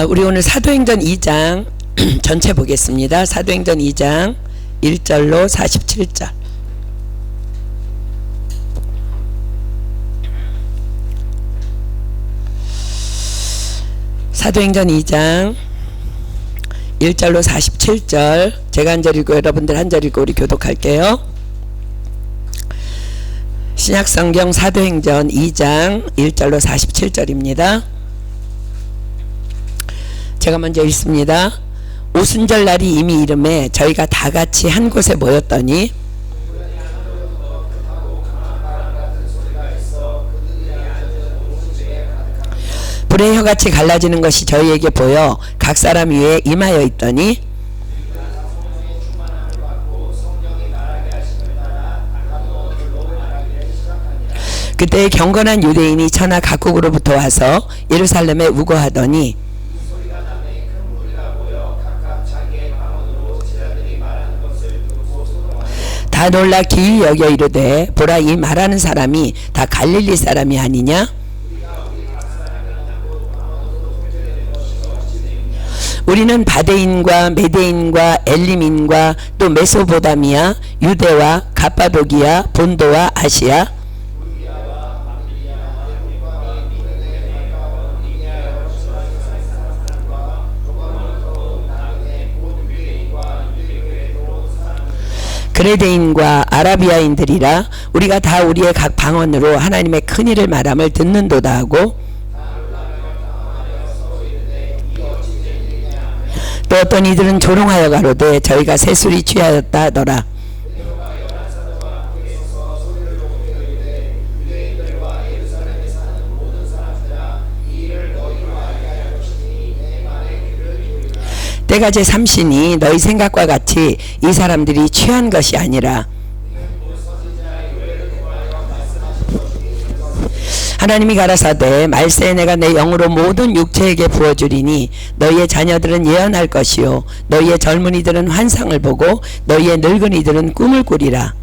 우리 오늘 사도행전 2장 전체 보겠습니다. 사도행전 2장 1절로 47절. 사도행전 2장 1절로 47절. 제가 한 절 읽고 여러분들 한 절 읽고 우리 교독할게요. 신약성경 사도행전 2장 1절로 47절입니다. 제가 먼저 읽습니다. 오순절 날이 이미 이름에 저희가 다 같이 한 곳에 모였더니 불의 혀같이 갈라지는 것이 저희에게 보여 각 사람 위에 임하여 있더니 그때 경건한 유대인이 천하 각국으로부터 와서 예루살렘에 우거하더니 다 놀라 기이 여겨 이르되 보라, 이 말하는 사람이 다 갈릴리 사람이 아니냐? 우리는 바데인과 메데인과 엘림인과 또 메소보다미아, 유대와 갑바도기아, 본도와 아시아, 그레데인과 아라비아인들이라. 우리가 다 우리의 각 방언으로 하나님의 큰 일을 말함을 듣는도다 하고 또 어떤 이들은 조롱하여 가로되 저희가 새술이 취하였다 하더라. 때가 제3시니 너희 생각과 같이 이 사람들이 취한 것이 아니라 하나님이 가라사대 말세에 내가 내 영으로 모든 육체에게 부어주리니 너희의 자녀들은 예언할 것이요 너희의 젊은이들은 환상을 보고 너희의 늙은이들은 꿈을 꾸리라.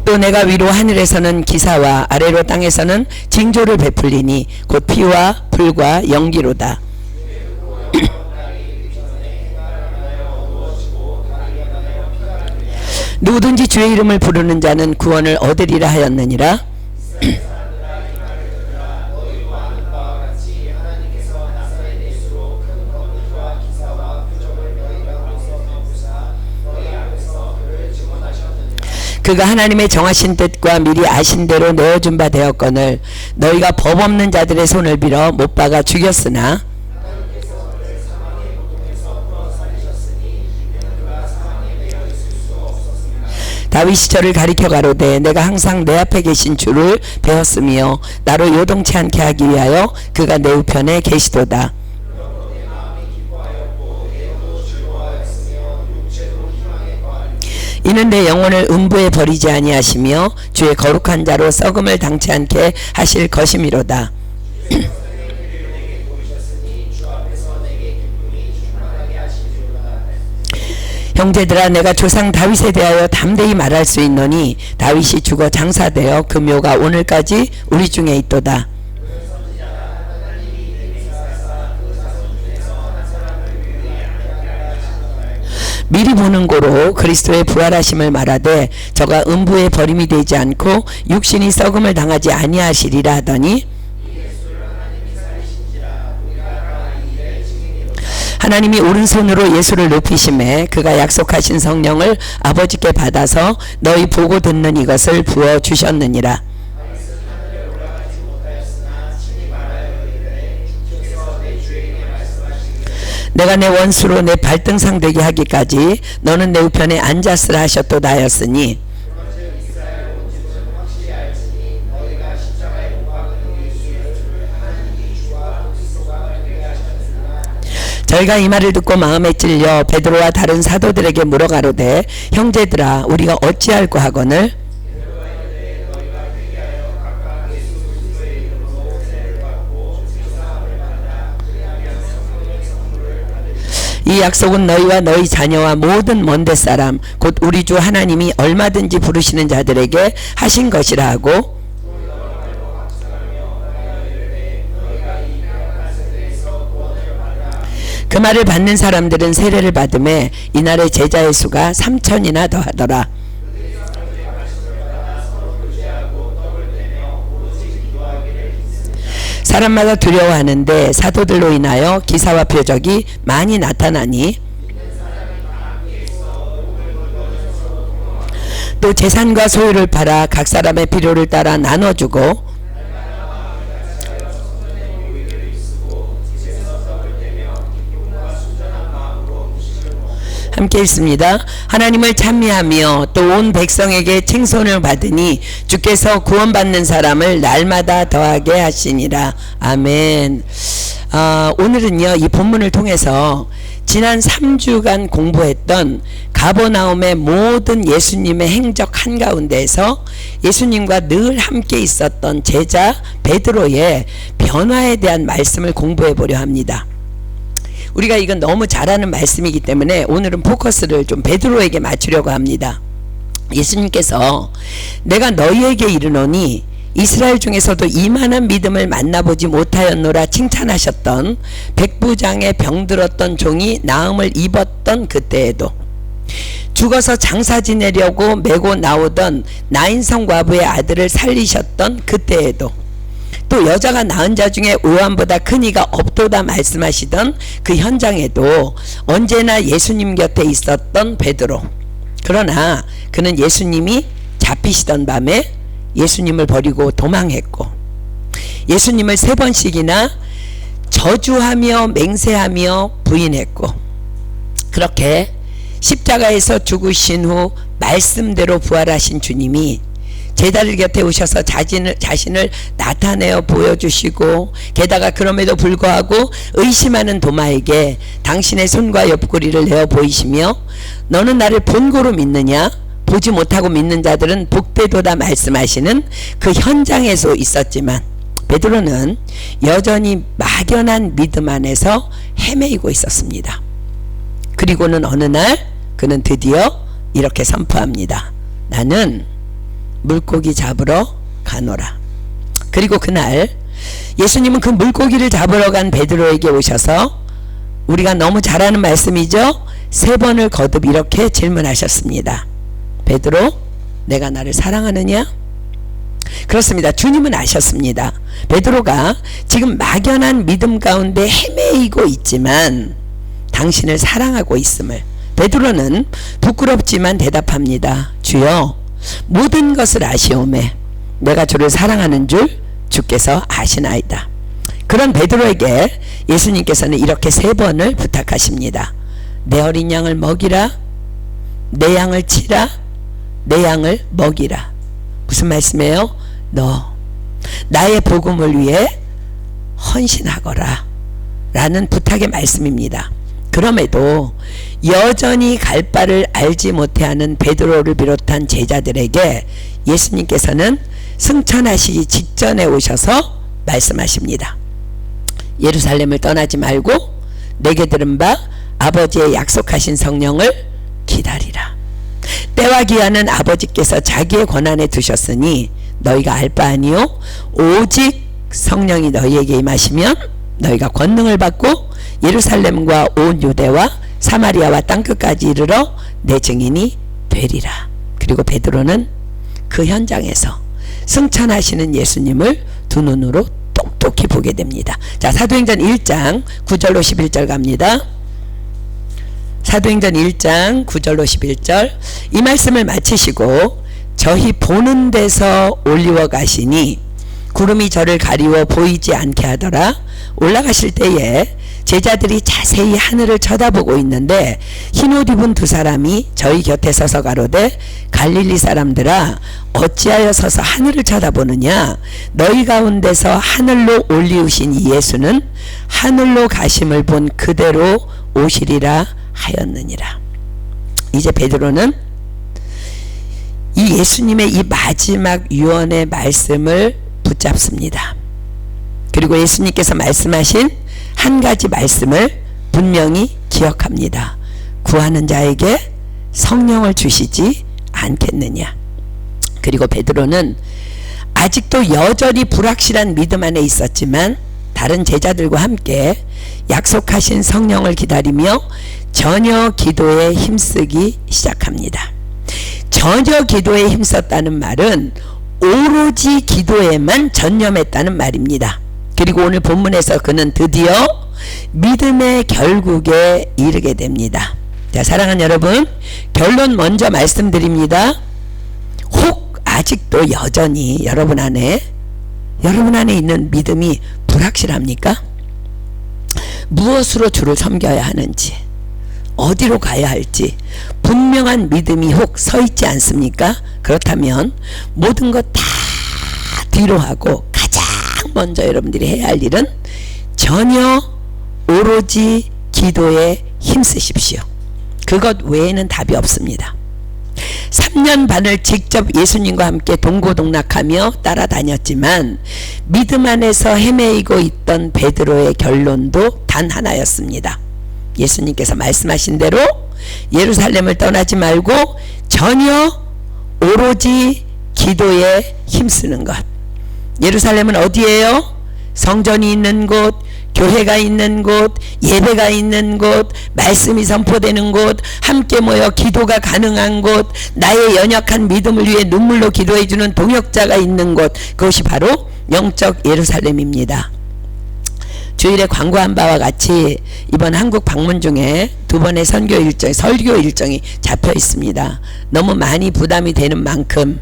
또 내가 위로 하늘에서는 기사와 아래로 땅에서는 징조를 베풀리니 곧 피와 불과 연기로다. 누구든지 주의 이름을 부르는 자는 구원을 얻으리라 하였느니라. 그가 하나님의 정하신 뜻과 미리 아신 대로 내어준 바 되었거늘 너희가 법 없는 자들의 손을 빌어 못 박아 죽였으나 다윗이 저를 가리켜 가로되 내가 항상 내 앞에 계신 주를 배웠으며 나로 요동치 않게 하기 위하여 그가 내 우편에 계시도다. 이는 내 영혼을 음부에 버리지 아니하시며 주의 거룩한 자로 썩음을 당치 않게 하실 것이미로다. 형제들아, 내가 조상 다윗에 대하여 담대히 말할 수 있노니 다윗이 죽어 장사되어 그 묘가 오늘까지 우리 중에 있도다. 미리 보는 고로 그리스도의 부활하심을 말하되 저가 음부에 버림이 되지 않고 육신이 썩음을 당하지 아니하시리라 하더니 하나님이 오른손으로 예수를 높이심에 그가 약속하신 성령을 아버지께 받아서 너희 보고 듣는 이것을 부어 주셨느니라. 내가 내 원수로 내 발등상 되게 하기까지 너는 내 우편에 앉았으라 하셨도다 하였으니 저희가 이 말을 듣고 마음에 찔려 베드로와 다른 사도들에게 물어가로되 형제들아, 우리가 어찌할꼬 하거늘 이 약속은 너희와 너희 자녀와 모든 먼데 사람 곧 우리 주 하나님이 얼마든지 부르시는 자들에게 하신 것이라 하고 그 말을 받는 사람들은 세례를 받음에 이날의 제자의 수가 3,000이나 더하더라. 사람마다 두려워하는데 사도들로 인하여 기사와 표적이 많이 나타나니 또 재산과 소유를 팔아 각 사람의 필요를 따라 나눠주고 함께 있습니다. 하나님을 찬미하며 또 온 백성에게 칭송을 받으니 주께서 구원받는 사람을 날마다 더하게 하시니라. 아멘. 오늘은요 이 본문을 통해서 지난 3주간 공부했던 가버나움의 모든 예수님의 행적 한가운데에서 예수님과 늘 함께 있었던 제자 베드로의 변화에 대한 말씀을 공부해 보려 합니다. 우리가 이건 너무 잘 아는 말씀이기 때문에 오늘은 포커스를 좀 베드로에게 맞추려고 합니다. 예수님께서 내가 너희에게 이르노니 이스라엘 중에서도 이만한 믿음을 만나보지 못하였노라 칭찬하셨던 백부장의 병들었던 종이 나음을 입었던 그때에도 죽어서 장사 지내려고 메고 나오던 나인성 과부의 아들을 살리셨던 그때에도 또 여자가 낳은 자 중에 요한보다 큰 이가 없도다 말씀하시던 그 현장에도 언제나 예수님 곁에 있었던 베드로. 그러나 그는 예수님이 잡히시던 밤에 예수님을 버리고 도망했고 예수님을 3번씩이나 저주하며 맹세하며 부인했고 그렇게 십자가에서 죽으신 후 말씀대로 부활하신 주님이 제자들 곁에 오셔서 자신을 나타내어 보여주시고 게다가 그럼에도 불구하고 의심하는 도마에게 당신의 손과 옆구리를 내어 보이시며 너는 나를 본고로 믿느냐 보지 못하고 믿는 자들은 복되도다 말씀하시는 그 현장에서 있었지만 베드로는 여전히 막연한 믿음 안에서 헤매이고 있었습니다. 그리고는 어느 날 그는 드디어 이렇게 선포합니다. 나는 물고기 잡으러 가노라. 그리고 그날 예수님은 그 물고기를 잡으러 간 베드로에게 오셔서 우리가 너무 잘 아는 말씀이죠. 3번을 거듭 이렇게 질문하셨습니다. 베드로, 내가 나를 사랑하느냐? 그렇습니다. 주님은 아셨습니다. 베드로가 지금 막연한 믿음 가운데 헤매이고 있지만 당신을 사랑하고 있음을. 베드로는 부끄럽지만 대답합니다. 주여, 모든 것을 아시오매 내가 주를 사랑하는 줄 주께서 아시나이다. 그런 베드로에게 예수님께서는 이렇게 3번을 부탁하십니다. 내 어린 양을 먹이라, 내 양을 치라, 내 양을 먹이라. 무슨 말씀이에요? 너 나의 복음을 위해 헌신하거라 라는 부탁의 말씀입니다. 그럼에도 여전히 갈 바를 알지 못해하는 베드로를 비롯한 제자들에게 예수님께서는 승천하시기 직전에 오셔서 말씀하십니다. 예루살렘을 떠나지 말고 내게 들은 바 아버지의 약속하신 성령을 기다리라. 때와 기한은 아버지께서 자기의 권한에 두셨으니 너희가 알 바 아니요 오직 성령이 너희에게 임하시면 너희가 권능을 받고 예루살렘과 온 유대와 사마리아와 땅끝까지 이르러 내 증인이 되리라. 그리고 베드로는 그 현장에서 승천하시는 예수님을 두 눈으로 똑똑히 보게 됩니다. 자, 사도행전 1장 9절로 11절 갑니다. 사도행전 1장 9절로 11절. 이 말씀을 마치시고 저희 보는 데서 올리워 가시니 구름이 저를 가리워 보이지 않게 하더라. 올라가실 때에 제자들이 자세히 하늘을 쳐다보고 있는데 흰옷 입은 2사람이 저희 곁에 서서 가로되 갈릴리 사람들아 어찌하여 서서 하늘을 쳐다보느냐 너희 가운데서 하늘로 올리우신 이 예수는 하늘로 가심을 본 그대로 오시리라 하였느니라. 이제 베드로는 이 예수님의 이 마지막 유언의 말씀을 붙잡습니다. 그리고 예수님께서 말씀하신 한 가지 말씀을 분명히 기억합니다. 구하는 자에게 성령을 주시지 않겠느냐. 그리고 베드로는 아직도 여전히 불확실한 믿음 안에 있었지만 다른 제자들과 함께 약속하신 성령을 기다리며 전혀 기도에 힘쓰기 시작합니다. 전혀 기도에 힘썼다는 말은 오로지 기도에만 전념했다는 말입니다. 그리고 오늘 본문에서 그는 드디어 믿음의 결국에 이르게 됩니다. 자, 사랑하는 여러분, 결론 먼저 말씀드립니다. 혹 아직도 여전히 여러분 안에 있는 믿음이 불확실합니까? 무엇으로 주를 섬겨야 하는지, 어디로 가야 할지 분명한 믿음이 혹 서 있지 않습니까? 그렇다면 모든 것 다 뒤로 하고 가장 먼저 여러분들이 해야 할 일은 전혀 오로지 기도에 힘쓰십시오. 그것 외에는 답이 없습니다. 3년 반을 직접 예수님과 함께 동고동락하며 따라다녔지만 믿음 안에서 헤매이고 있던 베드로의 결론도 단 하나였습니다. 예수님께서 말씀하신 대로 예루살렘을 떠나지 말고 전혀 오로지 기도에 힘쓰는 것. 예루살렘은 어디예요? 성전이 있는 곳, 교회가 있는 곳, 예배가 있는 곳, 말씀이 선포되는 곳, 함께 모여 기도가 가능한 곳, 나의 연약한 믿음을 위해 눈물로 기도해주는 동역자가 있는 곳, 그것이 바로 영적 예루살렘입니다. 주일에 광고한 바와 같이 이번 한국 방문 중에 2번의 설교 일정이 잡혀 있습니다. 너무 많이 부담이 되는 만큼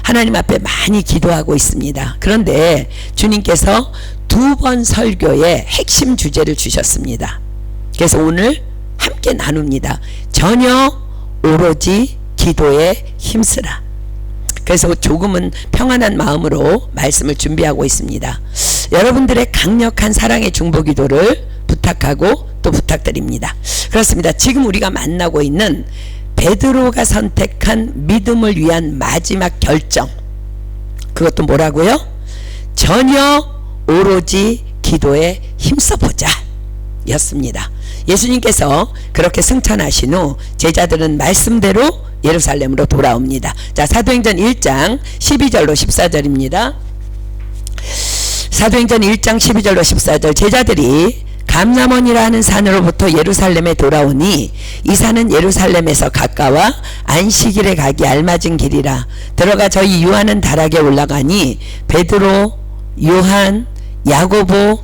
하나님 앞에 많이 기도하고 있습니다. 그런데 주님께서 2번 설교의 핵심 주제를 주셨습니다. 그래서 오늘 함께 나눕니다. 전혀 오로지 기도에 힘쓰라. 그래서 조금은 평안한 마음으로 말씀을 준비하고 있습니다. 여러분들의 강력한 사랑의 중보기도를 부탁하고 또 부탁드립니다. 그렇습니다. 지금 우리가 만나고 있는 베드로가 선택한 믿음을 위한 마지막 결정, 그것도 뭐라고요? 전혀 오로지 기도에 힘써보자 였습니다. 예수님께서 그렇게 승천하신 후 제자들은 말씀대로 예루살렘으로 돌아옵니다. 자, 사도행전 1장 12절로 14절입니다. 사도행전 1장 12절로 14절. 제자들이 감람원이라 하는 산으로부터 예루살렘에 돌아오니 이 산은 예루살렘에서 가까워 안식일에 가기 알맞은 길이라. 들어가 저희 요한은 다락에 올라가니 베드로, 요한, 야고보,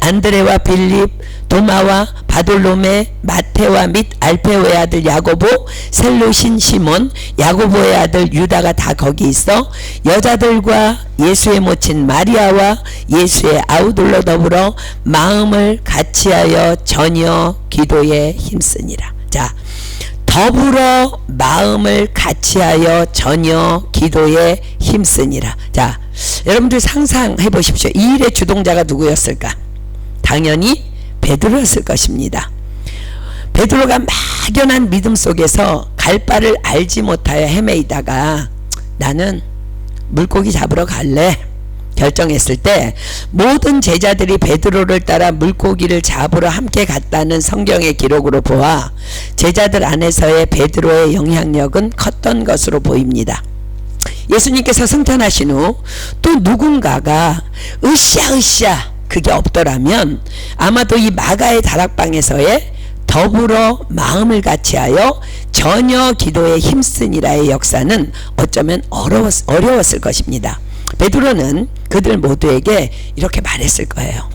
안드레와 빌립, 도마와 바돌로메, 마테와 및 알페오의 아들 야고보, 셀로신 시몬, 야고보의 아들 유다가 다 거기 있어 여자들과 예수의 모친 마리아와 예수의 아우들로 더불어 마음을 같이하여 전혀 기도에 힘쓰니라. 자, 더불어 마음을 같이하여 전혀 기도에 힘쓰니라. 자, 여러분들 상상해 보십시오. 이 일의 주동자가 누구였을까? 당연히 베드로였을 것입니다. 베드로가 막연한 믿음 속에서 갈 바를 알지 못하여 헤매이다가 나는 물고기 잡으러 갈래 결정했을 때 모든 제자들이 베드로를 따라 물고기를 잡으러 함께 갔다는 성경의 기록으로 보아 제자들 안에서의 베드로의 영향력은 컸던 것으로 보입니다. 예수님께서 승천하신 후 또 누군가가 으쌰으쌰 그게 없더라면 아마도 이 마가의 다락방에서의 더불어 마음을 같이하여 전혀 기도에 힘쓰니라의 역사는 어쩌면 어려웠을 것입니다. 베드로는 그들 모두에게 이렇게 말했을 거예요.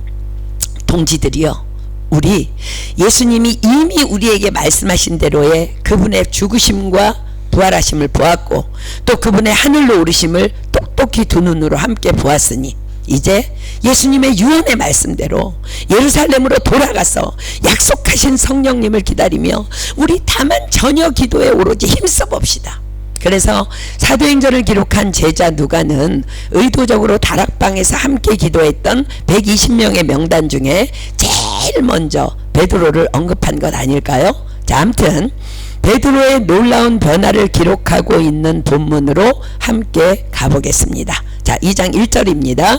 동지들이여, 우리 예수님이 이미 우리에게 말씀하신 대로의 그분의 죽으심과 부활하심을 보았고 또 그분의 하늘로 오르심을 똑똑히 두 눈으로 함께 보았으니 이제 예수님의 유언의 말씀대로 예루살렘으로 돌아가서 약속하신 성령님을 기다리며 우리 다만 전혀 기도에 오로지 힘써 봅시다. 그래서 사도행전을 기록한 제자 누가는 의도적으로 다락방에서 함께 기도했던 120명의 명단 중에 제일 먼저 베드로를 언급한 것 아닐까요? 자, 아무튼 베드로의 놀라운 변화를 기록하고 있는 본문으로 함께 가보겠습니다. 자, 2장 1절입니다.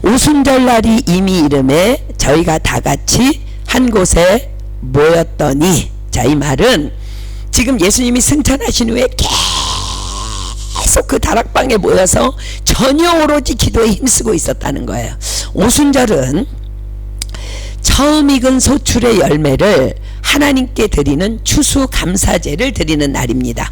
오순절날이 이미 이름에 저희가 다 같이 한 곳에 모였더니, 자, 이 말은 지금 예수님이 승천하신 후에 계속 그 다락방에 모여서 전혀 오로지 기도에 힘쓰고 있었다는 거예요. 오순절은 처음 익은 소출의 열매를 하나님께 드리는 추수감사제를 드리는 날입니다.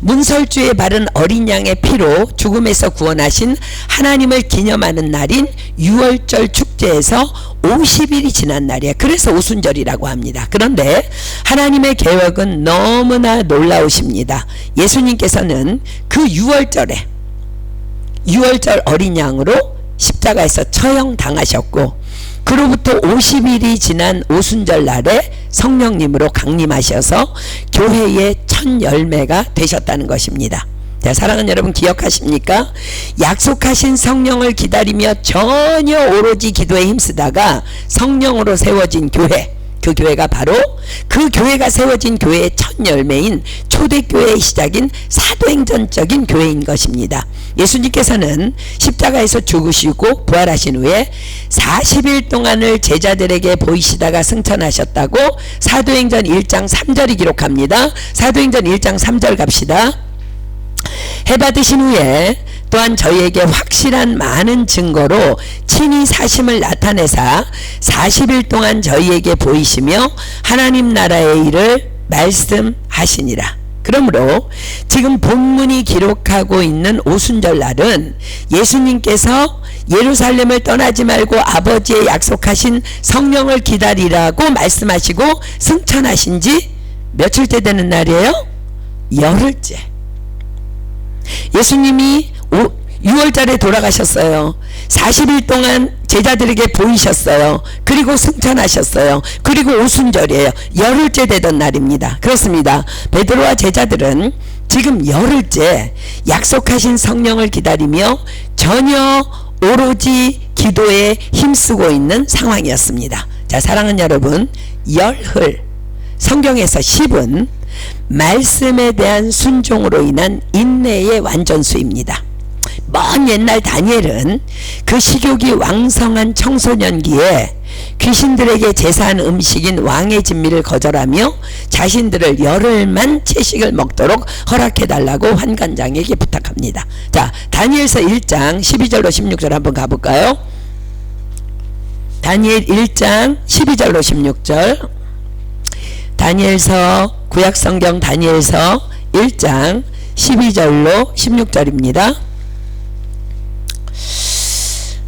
문설주에 바른 어린 양의 피로 죽음에서 구원하신 하나님을 기념하는 날인 유월절 축제에서 50일이 지난 날이에요. 그래서 오순절이라고 합니다. 그런데 하나님의 계획은 너무나 놀라우십니다. 예수님께서는 그 유월절에 유월절 어린 양으로 십자가에서 처형당하셨고, 그로부터 50일이 지난 오순절 날에 성령님으로 강림하셔서 교회의 첫 열매가 되셨다는 것입니다. 자, 사랑하는 여러분, 기억하십니까? 약속하신 성령을 기다리며 전혀 오로지 기도에 힘쓰다가 성령으로 세워진 교회, 그 교회가 바로 그 교회가 세워진 교회의 첫 열매인 초대교회의 시작인 사도행전적인 교회인 것입니다. 예수님께서는 십자가에서 죽으시고 부활하신 후에 40일 동안을 제자들에게 보이시다가 승천하셨다고 사도행전 1장 3절이 기록합니다. 사도행전 1장 3절 갑시다. 해받으신 후에 또한 저희에게 확실한 많은 증거로 친히 사심을 나타내사 40일 동안 저희에게 보이시며 하나님 나라의 일을 말씀하시니라. 그러므로 지금 본문이 기록하고 있는 오순절 날은 예수님께서 예루살렘을 떠나지 말고 아버지의 약속하신 성령을 기다리라고 말씀하시고 승천하신 지 며칠째 되는 날이에요? 열흘째. 예수님이 6월달에 돌아가셨어요. 40일 동안 제자들에게 보이셨어요. 그리고 승천하셨어요. 그리고 오순절이에요. 열흘째 되던 날입니다. 그렇습니다. 베드로와 제자들은 지금 열흘째 약속하신 성령을 기다리며 전혀 오로지 기도에 힘쓰고 있는 상황이었습니다. 자, 사랑하는 여러분, 열흘, 성경에서 10은 말씀에 대한 순종으로 인한 인내의 완전수입니다. 먼 옛날 다니엘은 그 식욕이 왕성한 청소년기에 귀신들에게 제사한 음식인 왕의 진미를 거절하며 자신들을 열흘만 채식을 먹도록 허락해달라고 환관장에게 부탁합니다. 자, 다니엘서 1장 12절로 16절 한번 가볼까요? 다니엘 1장 12절로 16절. 다니엘서, 구약성경 다니엘서 1장 12절로 16절입니다.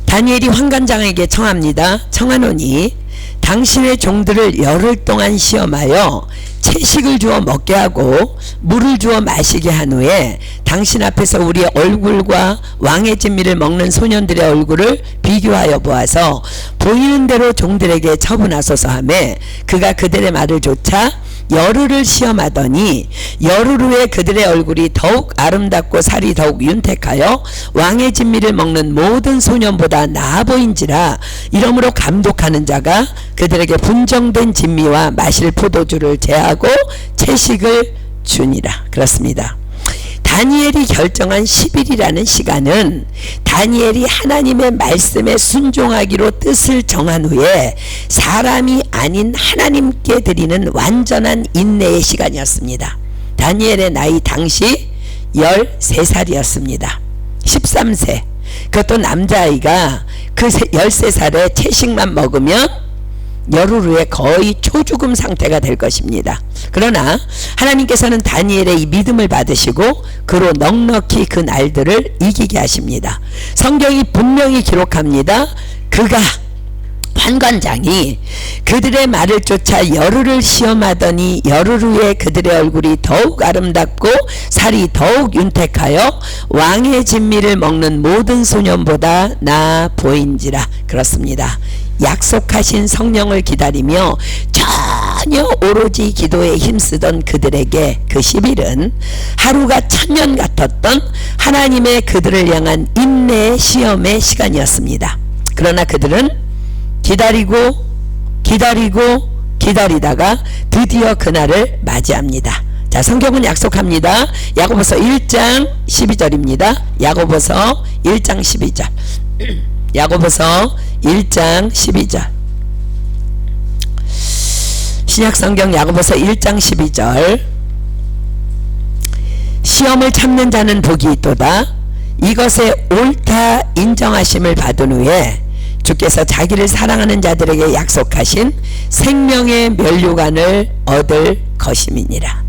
다니엘이 환관장에게 청합니다. 청하노니 당신의 종들을 열흘 동안 시험하여 채식을 주어 먹게 하고 물을 주어 마시게 한 후에 당신 앞에서 우리의 얼굴과 왕의 진미를 먹는 소년들의 얼굴을 비교하여 보아서 보이는 대로 종들에게 처분하소서 하매 그가 그들의 말을 조차 열흘을 시험하더니 열흘 후에 그들의 얼굴이 더욱 아름답고 살이 더욱 윤택하여 왕의 진미를 먹는 모든 소년보다 나아 보인지라. 이러므로 감독하는 자가 그들에게 분정된 진미와 마실 포도주를 제하고 채식을 주니라. 그렇습니다. 다니엘이 결정한 10일이라는 시간은 다니엘이 하나님의 말씀에 순종하기로 뜻을 정한 후에 사람이 아닌 하나님께 드리는 완전한 인내의 시간이었습니다. 다니엘의 나이 당시 13살이었습니다. 13세. 그것도 남자아이가 그 13살에 채식만 먹으면 열흘 후에 거의 초죽음 상태가 될 것입니다. 그러나 하나님께서는 다니엘의 이 믿음을 받으시고 그로 넉넉히 그 날들을 이기게 하십니다. 성경이 분명히 기록합니다. 그가 환관장이 그들의 말을 쫓아 열흘을 시험하더니 열흘 후에 그들의 얼굴이 더욱 아름답고 살이 더욱 윤택하여 왕의 진미를 먹는 모든 소년보다 나아 보인지라. 그렇습니다. 약속하신 성령을 기다리며 전혀 오로지 기도에 힘쓰던 그들에게 그 10일은 하루가 천년 같았던 하나님의 그들을 향한 인내의 시험의 시간이었습니다. 그러나 그들은 기다리다가 드디어 그날을 맞이합니다. 자, 성경은 약속합니다. 야고보서 1장 12절입니다. 야고보서 1장 12절. 야고보서 1장 12절. 신약성경 야고보서 1장 12절. 시험을 참는 자는 복이 있도다. 이것에 옳다 인정하심을 받은 후에 주께서 자기를 사랑하는 자들에게 약속하신 생명의 면류관을 얻을 것임이니라.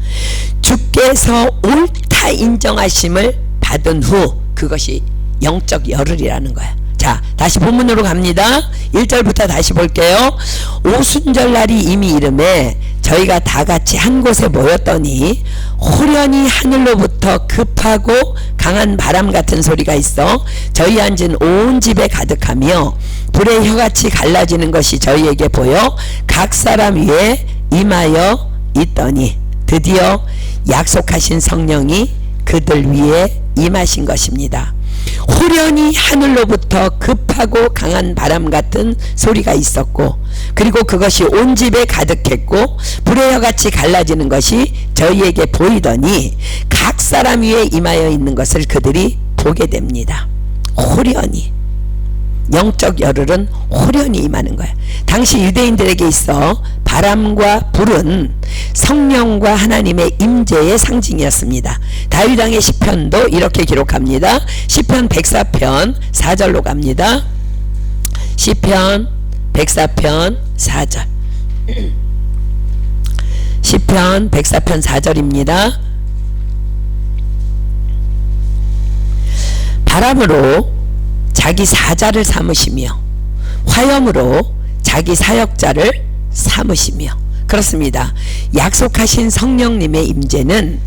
주께서 옳다 인정하심을 받은 후 그것이 영적 열흘이라는 거야. 자, 다시 본문으로 갑니다. 1절부터 다시 볼게요. 오순절날이 이미 이름에 저희가 다 같이 한 곳에 모였더니 호련히 하늘로부터 급하고 강한 바람 같은 소리가 있어 저희 앉은 온 집에 가득하며 불의 혀같이 갈라지는 것이 저희에게 보여 각 사람 위에 임하여 있더니 드디어 약속하신 성령이 그들 위에 임하신 것입니다. 호련히 하늘로부터 급하고 강한 바람 같은 소리가 있었고 그리고 그것이 온 집에 가득했고 불의 혀같이 갈라지는 것이 저희에게 보이더니 각 사람 위에 임하여 있는 것을 그들이 보게 됩니다. 호련히, 영적 열흘은 호련히 임하는 거야. 당시 유대인들에게 있어 바람과 불은 성령과 하나님의 임재의 상징이었습니다. 다윗 왕의 시편도 이렇게 기록합니다. 시편 104편 4절로 갑니다. 시편 104편 4절. 시편 104편 4절입니다. 바람으로 자기 사자를 삼으시며 화염으로 자기 사역자를 삼으시며. 그렇습니다. 약속하신 성령님의 임재는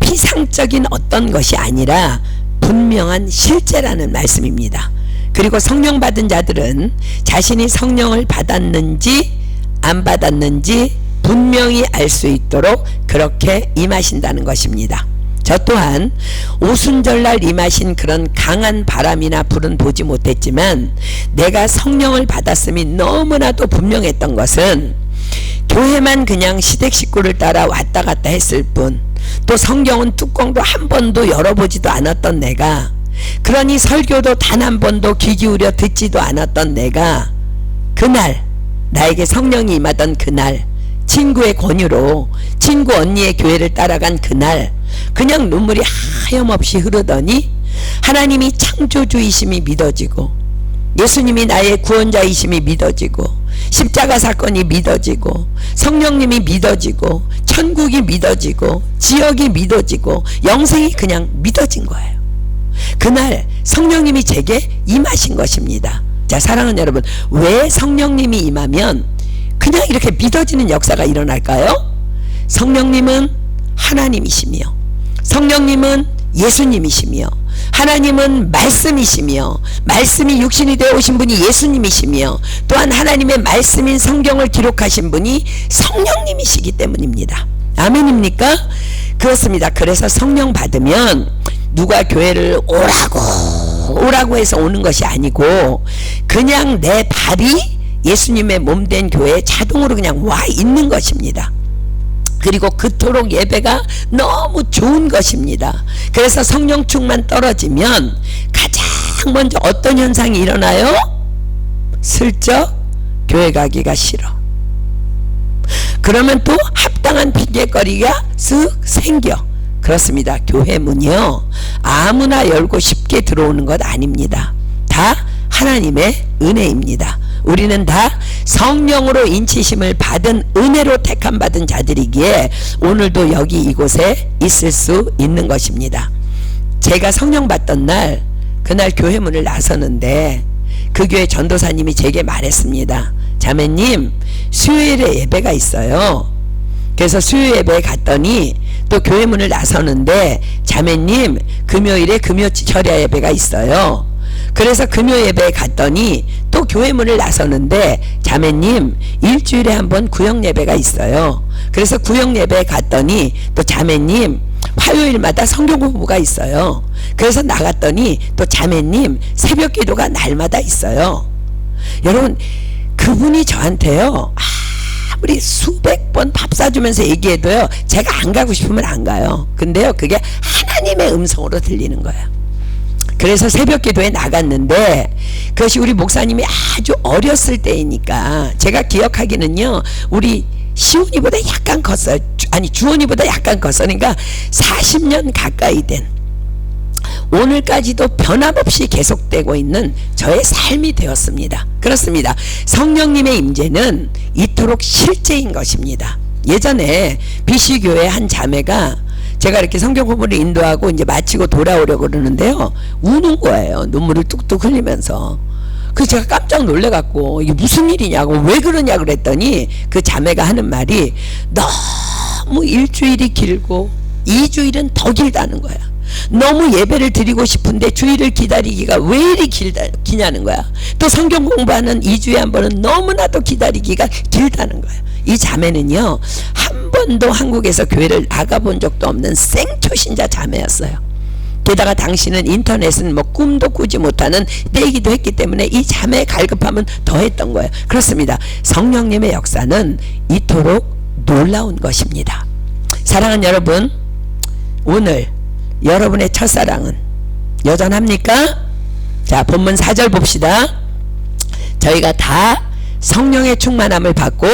피상적인 어떤 것이 아니라 분명한 실제라는 말씀입니다. 그리고 성령 받은 자들은 자신이 성령을 받았는지 안 받았는지 분명히 알 수 있도록 그렇게 임하신다는 것입니다. 저 또한 오순절날 임하신 그런 강한 바람이나 불은 보지 못했지만 내가 성령을 받았음이 너무나도 분명했던 것은 교회만 그냥 시댁 식구를 따라 왔다 갔다 했을 뿐 또 성경은 뚜껑도 한 번도 열어보지도 않았던 내가, 그러니 설교도 단 한 번도 귀 기울여 듣지도 않았던 내가 그날 나에게 성령이 임하던 그날 친구의 권유로 친구 언니의 교회를 따라간 그날 그냥 눈물이 하염없이 흐르더니 하나님이 창조주이심이 믿어지고 예수님이 나의 구원자이심이 믿어지고 십자가 사건이 믿어지고 성령님이 믿어지고 천국이 믿어지고 지역이 믿어지고 영생이 그냥 믿어진 거예요. 그날 성령님이 제게 임하신 것입니다. 자, 사랑하는 여러분, 왜 성령님이 임하면 그냥 이렇게 믿어지는 역사가 일어날까요? 성령님은 하나님이시며 성령님은 예수님이시며 하나님은 말씀이시며 말씀이 육신이 되어 오신 분이 예수님이시며 또한 하나님의 말씀인 성경을 기록하신 분이 성령님이시기 때문입니다. 아멘입니까? 그렇습니다. 그래서 성령 받으면 누가 교회를 오라고 해서 오는 것이 아니고 그냥 내 발이 예수님의 몸된 교회에 자동으로 그냥 와 있는 것입니다. 그리고 그토록 예배가 너무 좋은 것입니다. 그래서 성령 충만 떨어지면 가장 먼저 어떤 현상이 일어나요? 슬쩍 교회 가기가 싫어. 그러면 또 합당한 핑계거리가 쓱 생겨. 그렇습니다. 교회 문이요 아무나 열고 쉽게 들어오는 것 아닙니다. 다 하나님의 은혜입니다. 우리는 다 성령으로 인치심을 받은 은혜로 택함 받은 자들이기에 오늘도 여기 이곳에 있을 수 있는 것입니다. 제가 성령 받던 날 그날 교회 문을 나서는데 그 교회 전도사님이 제게 말했습니다. 자매님, 수요일에 예배가 있어요. 그래서 수요 예배에 갔더니 또 교회 문을 나서는데 자매님, 금요일에 금요 철야 예배가 있어요. 그래서 금요 예배에 갔더니 또 교회 문을 나서는데 자매님, 일주일에 한 번 구역 예배가 있어요. 그래서 구역 예배에 갔더니 또 자매님, 화요일마다 성경 공부가 있어요. 그래서 나갔더니 또 자매님, 새벽 기도가 날마다 있어요. 여러분, 그분이 저한테요 아무리 수백 번 밥 사주면서 얘기해도요 제가 안 가고 싶으면 안 가요. 근데요 그게 하나님의 음성으로 들리는 거예요. 그래서 새벽 기도에 나갔는데 그것이 우리 목사님이 아주 어렸을 때이니까 제가 기억하기는요 우리 시온이보다 약간 컸어요. 아니 주원이보다 약간 컸어요. 그러니까 40년 가까이 된 오늘까지도 변함없이 계속되고 있는 저의 삶이 되었습니다. 그렇습니다. 성령님의 임재는 이토록 실제인 것입니다. 예전에 BC교회 한 자매가 제가 이렇게 성경 공부를 인도하고 이제 마치고 돌아오려고 그러는데요, 우는 거예요. 눈물을 뚝뚝 흘리면서. 그래서 제가 깜짝 놀래갖고 이게 무슨 일이냐고, 왜 그러냐 그랬더니 그 자매가 하는 말이 너무 일주일이 길고 2주일은 더 길다는 거야. 너무 예배를 드리고 싶은데 주일을 기다리기가 왜 이리 기냐는 거야. 또 성경 공부하는 2주에 한 번은 너무나도 기다리기가 길다는 거야. 이 자매는요, 한 번도 한국에서 교회를 나가본 적도 없는 생초신자 자매였어요. 게다가 당신은 인터넷은 뭐 꿈도 꾸지 못하는 때이기도 했기 때문에 이 자매의 갈급함은 더했던 거예요. 그렇습니다. 성령님의 역사는 이토록 놀라운 것입니다. 사랑하는 여러분, 오늘 여러분의 첫사랑은 여전합니까? 자, 본문 4절 봅시다. 저희가 다 성령의 충만함을 받고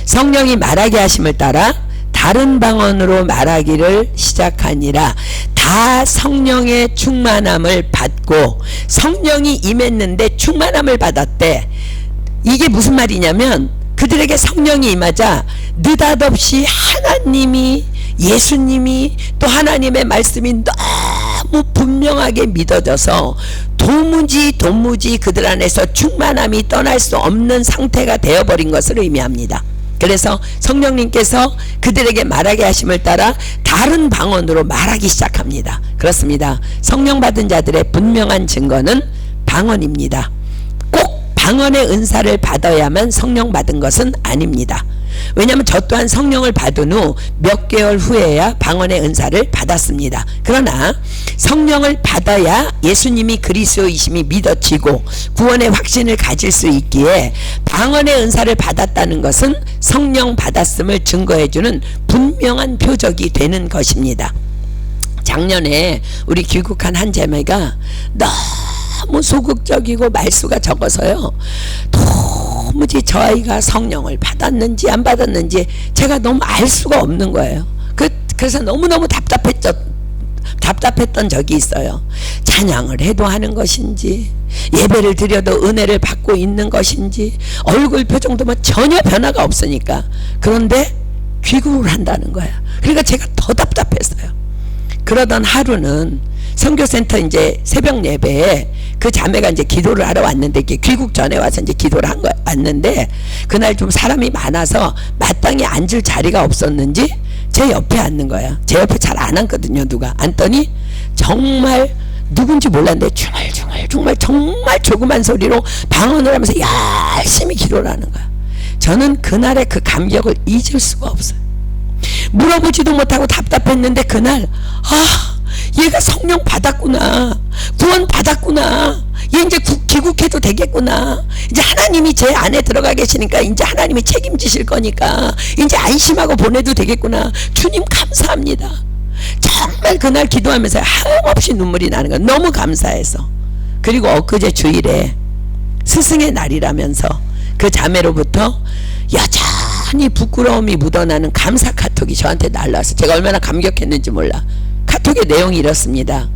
성령이 말하게 하심을 따라 다른 방언으로 말하기를 시작하니라. 다 성령의 충만함을 받고, 성령이 임했는데 충만함을 받았대. 이게 무슨 말이냐면 그들에게 성령이 임하자 느닷없이 하나님이, 예수님이, 또 하나님의 말씀이 너무 분명하게 믿어져서 도무지 그들 안에서 충만함이 떠날 수 없는 상태가 되어버린 것을 의미합니다. 그래서 성령님께서 그들에게 말하게 하심을 따라 다른 방언으로 말하기 시작합니다. 그렇습니다. 성령 받은 자들의 분명한 증거는 방언입니다. 꼭 방언의 은사를 받아야만 성령 받은 것은 아닙니다. 왜냐하면 저 또한 성령을 받은 후 몇 개월 후에야 방언의 은사를 받았습니다. 그러나 성령을 받아야 예수님이 그리스도이심이 믿어지고 구원의 확신을 가질 수 있기에 방언의 은사를 받았다는 것은 성령 받았음을 증거해주는 분명한 표적이 되는 것입니다. 작년에 우리 귀국한 한 자매가 너무 소극적이고 말수가 적어서요, 도무지 저 아이가 성령을 받았는지 안 받았는지 제가 너무 알 수가 없는 거예요. 그래서 너무너무 답답했던 적이 있어요. 찬양을 해도 하는 것인지, 예배를 드려도 은혜를 받고 있는 것인지, 얼굴 표정도 뭐 전혀 변화가 없으니까. 그런데 귀국을 한다는 거야. 그러니까 제가 더 답답했어요. 그러던 하루는 선교센터 이제 새벽 예배에 그 자매가 이제 기도를 하러 왔는데, 이렇게 귀국 전에 와서 이제 기도를 왔는데, 그날 좀 사람이 많아서 마땅히 앉을 자리가 없었는지 제 옆에 앉는 거야. 제 옆에 잘 안 앉거든요, 누가. 앉더니 정말 누군지 몰랐는데 중얼중얼 정말 조그만 소리로 방언을 하면서 열심히 기도를 하는 거야. 저는 그날의 그 감격을 잊을 수가 없어요. 물어보지도 못하고 답답했는데 그날, 얘가 성령 받았구나, 구원 받았구나, 얘 이제 귀국해도 되겠구나, 이제 하나님이 제 안에 들어가 계시니까 이제 하나님이 책임지실 거니까 이제 안심하고 보내도 되겠구나, 주님 감사합니다. 정말 그날 기도하면서 하염없이 눈물이 나는 거야. 너무 감사해서. 그리고 엊그제 주일에 스승의 날이라면서 그 자매로부터 여전히 부끄러움이 묻어나는 감사 카톡이 저한테 날라왔어요. 제가 얼마나 감격했는지 몰라. 카톡의 내용이 이렇습니다.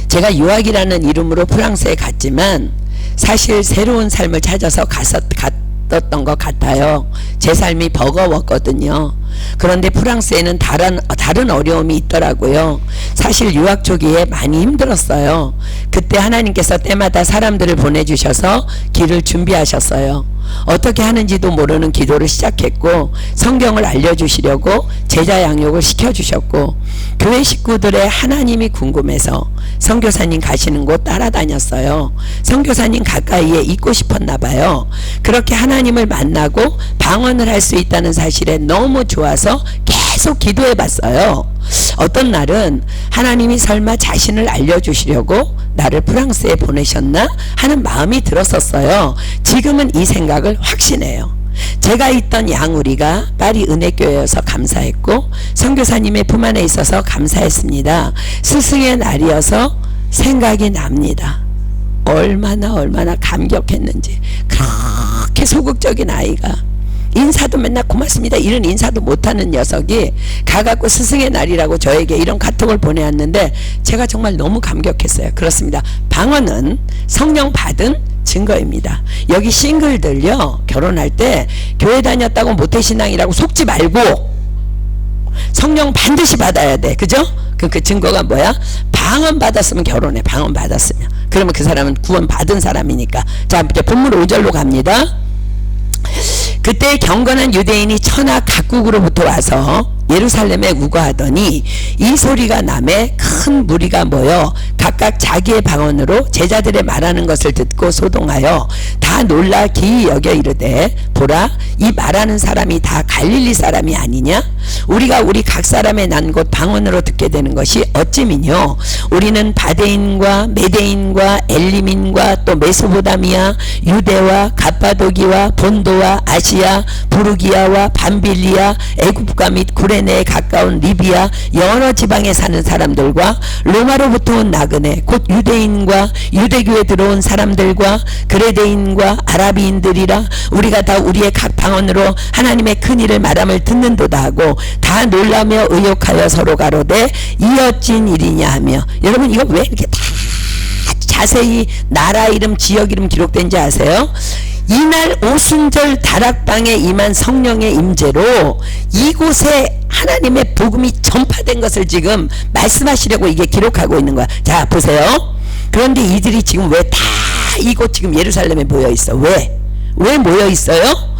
제가 유학이라는 이름으로 프랑스에 갔지만 사실 새로운 삶을 찾아서 갔었던 것 같아요. 제 삶이 버거웠거든요. 그런데 프랑스에는 다른 어려움이 있더라고요. 사실 유학 초기에 많이 힘들었어요. 그때 하나님께서 때마다 사람들을 보내주셔서 길을 준비하셨어요. 어떻게 하는지도 모르는 기도를 시작했고, 성경을 알려주시려고 제자 양육을 시켜주셨고, 교회 식구들의 하나님이 궁금해서 선교사님 가시는 곳 따라다녔어요. 선교사님 가까이에 있고 싶었나 봐요. 그렇게 하나님을 만나고 방언을 할 수 있다는 사실에 너무 좋아서 계속 기도해 봤어요. 어떤 날은 하나님이 설마 자신을 알려주시려고 나를 프랑스에 보내셨나 하는 마음이 들었었어요. 지금은 이 생각을 확신해요. 제가 있던 양우리가 파리 은혜교회여서 감사했고, 선교사님의 품 안에 있어서 감사했습니다. 스승의 날이어서 생각이 납니다. 얼마나 감격했는지. 그렇게 소극적인 아이가, 인사도 맨날 고맙습니다 이런 인사도 못하는 녀석이 가갖고 스승의 날이라고 저에게 이런 카톡을 보내왔는데 제가 정말 너무 감격했어요. 그렇습니다. 방언은 성령 받은 증거입니다. 여기 싱글들요, 결혼할 때 교회 다녔다고 모태신앙이라고 속지 말고 성령 반드시 받아야 돼. 그죠? 그 증거가 뭐야? 방언 받았으면 결혼해. 방언 받았으면. 그러면 그 사람은 구원 받은 사람이니까. 자, 이제 본문 5절로 갑니다. 그때 경건한 유대인이 천하 각국으로부터 와서 예루살렘에 우거하더니 이 소리가 남에 큰 무리가 모여 각각 자기의 방언으로 제자들의 말하는 것을 듣고 소동하여 다 놀라 기이 여겨 이르되 보라, 이 말하는 사람이 다 갈릴리 사람이 아니냐? 우리가 우리 각 사람의 난 곳 방언으로 듣게 되는 것이 어찌미뇨? 우리는 바데인과 메데인과 엘림인과 또 메소보다미아, 유대와 갑바도기와 본도와 아시아, 부르기아와 밤빌리아, 애굽과 및 구레네에 가까운 리비아 여러 지방에 사는 사람들과 로마로부터 온 나그네 곧 유대인과 유대교에 들어온 사람들과 그레데인과 아라비인들이라 우리가 다 우리의 각 방언으로 하나님의 큰 일을 말함을 듣는도다 하고 다 놀라며 의욕하여 서로 가로되 이 어찐 일이냐 하며. 여러분, 이거 왜 이렇게 다 자세히 나라 이름 지역 이름 기록된지 아세요? 이날 오순절 다락방에 임한 성령의 임재로 이곳에 하나님의 복음이 전파된 것을 지금 말씀하시려고 이게 기록하고 있는 거야. 자, 보세요. 그런데 이들이 지금 왜 다 이곳 지금 예루살렘에 모여 있어? 왜 모여 있어요?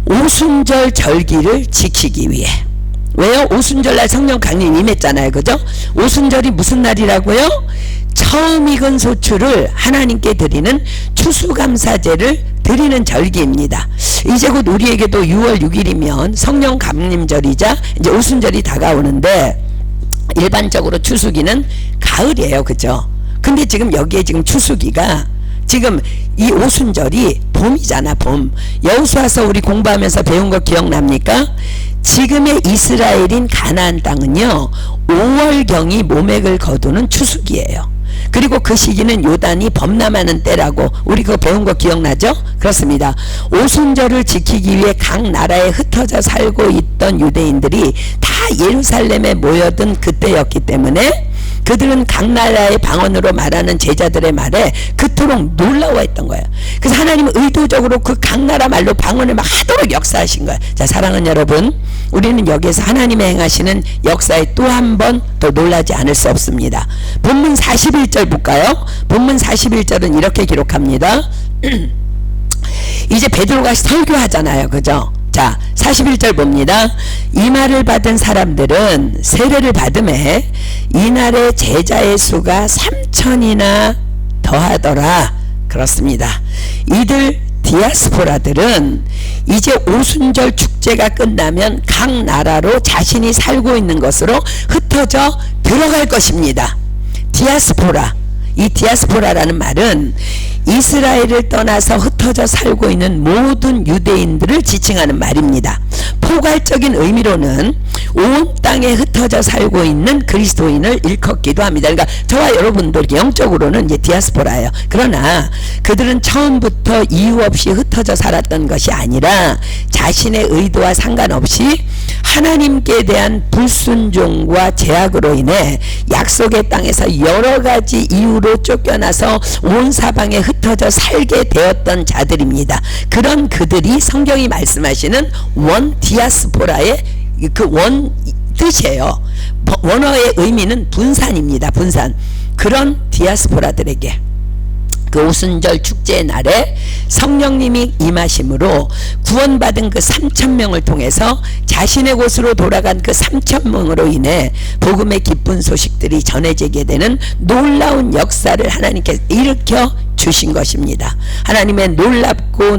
오순절 절기를 지키기 위해. 왜요? 오순절날 성령 강림 임했잖아요. 그죠? 오순절이 무슨 날이라고요? 처음 익은 소출을 하나님께 드리는 추수감사제를 드리는 절기입니다. 이제 곧 우리에게도 6월 6일이면 성령 강림절이자 이제 오순절이 다가오는데 일반적으로 추수기는 가을이에요. 그죠? 근데 지금 여기에 지금 추수기가 지금 이 오순절이 봄이잖아. 봄. 여호수아서 우리 공부하면서 배운 거 기억납니까? 지금의 이스라엘인 가나안 땅은요 5월경이 모맥을 거두는 추수기예요. 그리고 그 시기는 요단이 범람하는 때라고 우리 그거 배운 거 기억나죠? 그렇습니다. 오순절을 지키기 위해 각 나라에 흩어져 살고 있던 유대인들이 다 예루살렘에 모여든 그때였기 때문에 그들은 각 나라의 방언으로 말하는 제자들의 말에 그토록 놀라워했던 거예요. 그래서 하나님은 의도적으로 그 각 나라 말로 방언을 막 하도록 역사하신 거예요. 자, 사랑하는 여러분, 우리는 여기에서 하나님의 행하시는 역사에 또 한 번 더 놀라지 않을 수 없습니다. 본문 41절 볼까요? 본문 41절은 이렇게 기록합니다. 이제 베드로가 설교하잖아요. 그죠? 자, 41절 봅니다. 이 말을 받은 사람들은 세례를 받음에 이날의 제자의 수가 3,000이나 더하더라. 그렇습니다. 이들 디아스포라들은 이제 오순절 축제가 끝나면 각 나라로 자신이 살고 있는 것으로 흩어져 들어갈 것입니다. 디아스포라. 이 디아스포라라는 말은 이스라엘을 떠나서 흩어져 살고 있는 모든 유대인들을 지칭하는 말입니다. 포괄적인 의미로는 온 땅에 흩어져 살고 있는 그리스도인을 일컫기도 합니다. 그러니까 저와 여러분들 영적으로는 이제 디아스포라예요. 그러나 그들은 처음부터 이유 없이 흩어져 살았던 것이 아니라 자신의 의도와 상관없이 하나님께 대한 불순종과 제약으로 인해 약속의 땅에서 여러 가지 이유로 쫓겨나서 온 사방에 흩어져 살게 되었던 자들입니다. 그런 그들이 성경이 말씀하시는 원 디아스포라의 그 원 뜻이에요. 원어의 의미는 분산입니다. 분산. 그런 디아스포라들에게 그 오순절 축제의 날에 성령님이 임하심으로 구원받은 그 3,000명을 통해서 자신의 곳으로 돌아간 그 3,000명으로 인해 복음의 기쁜 소식들이 전해지게 되는 놀라운 역사를 하나님께서 일으켜 주신 것입니다. 하나님의 놀랍고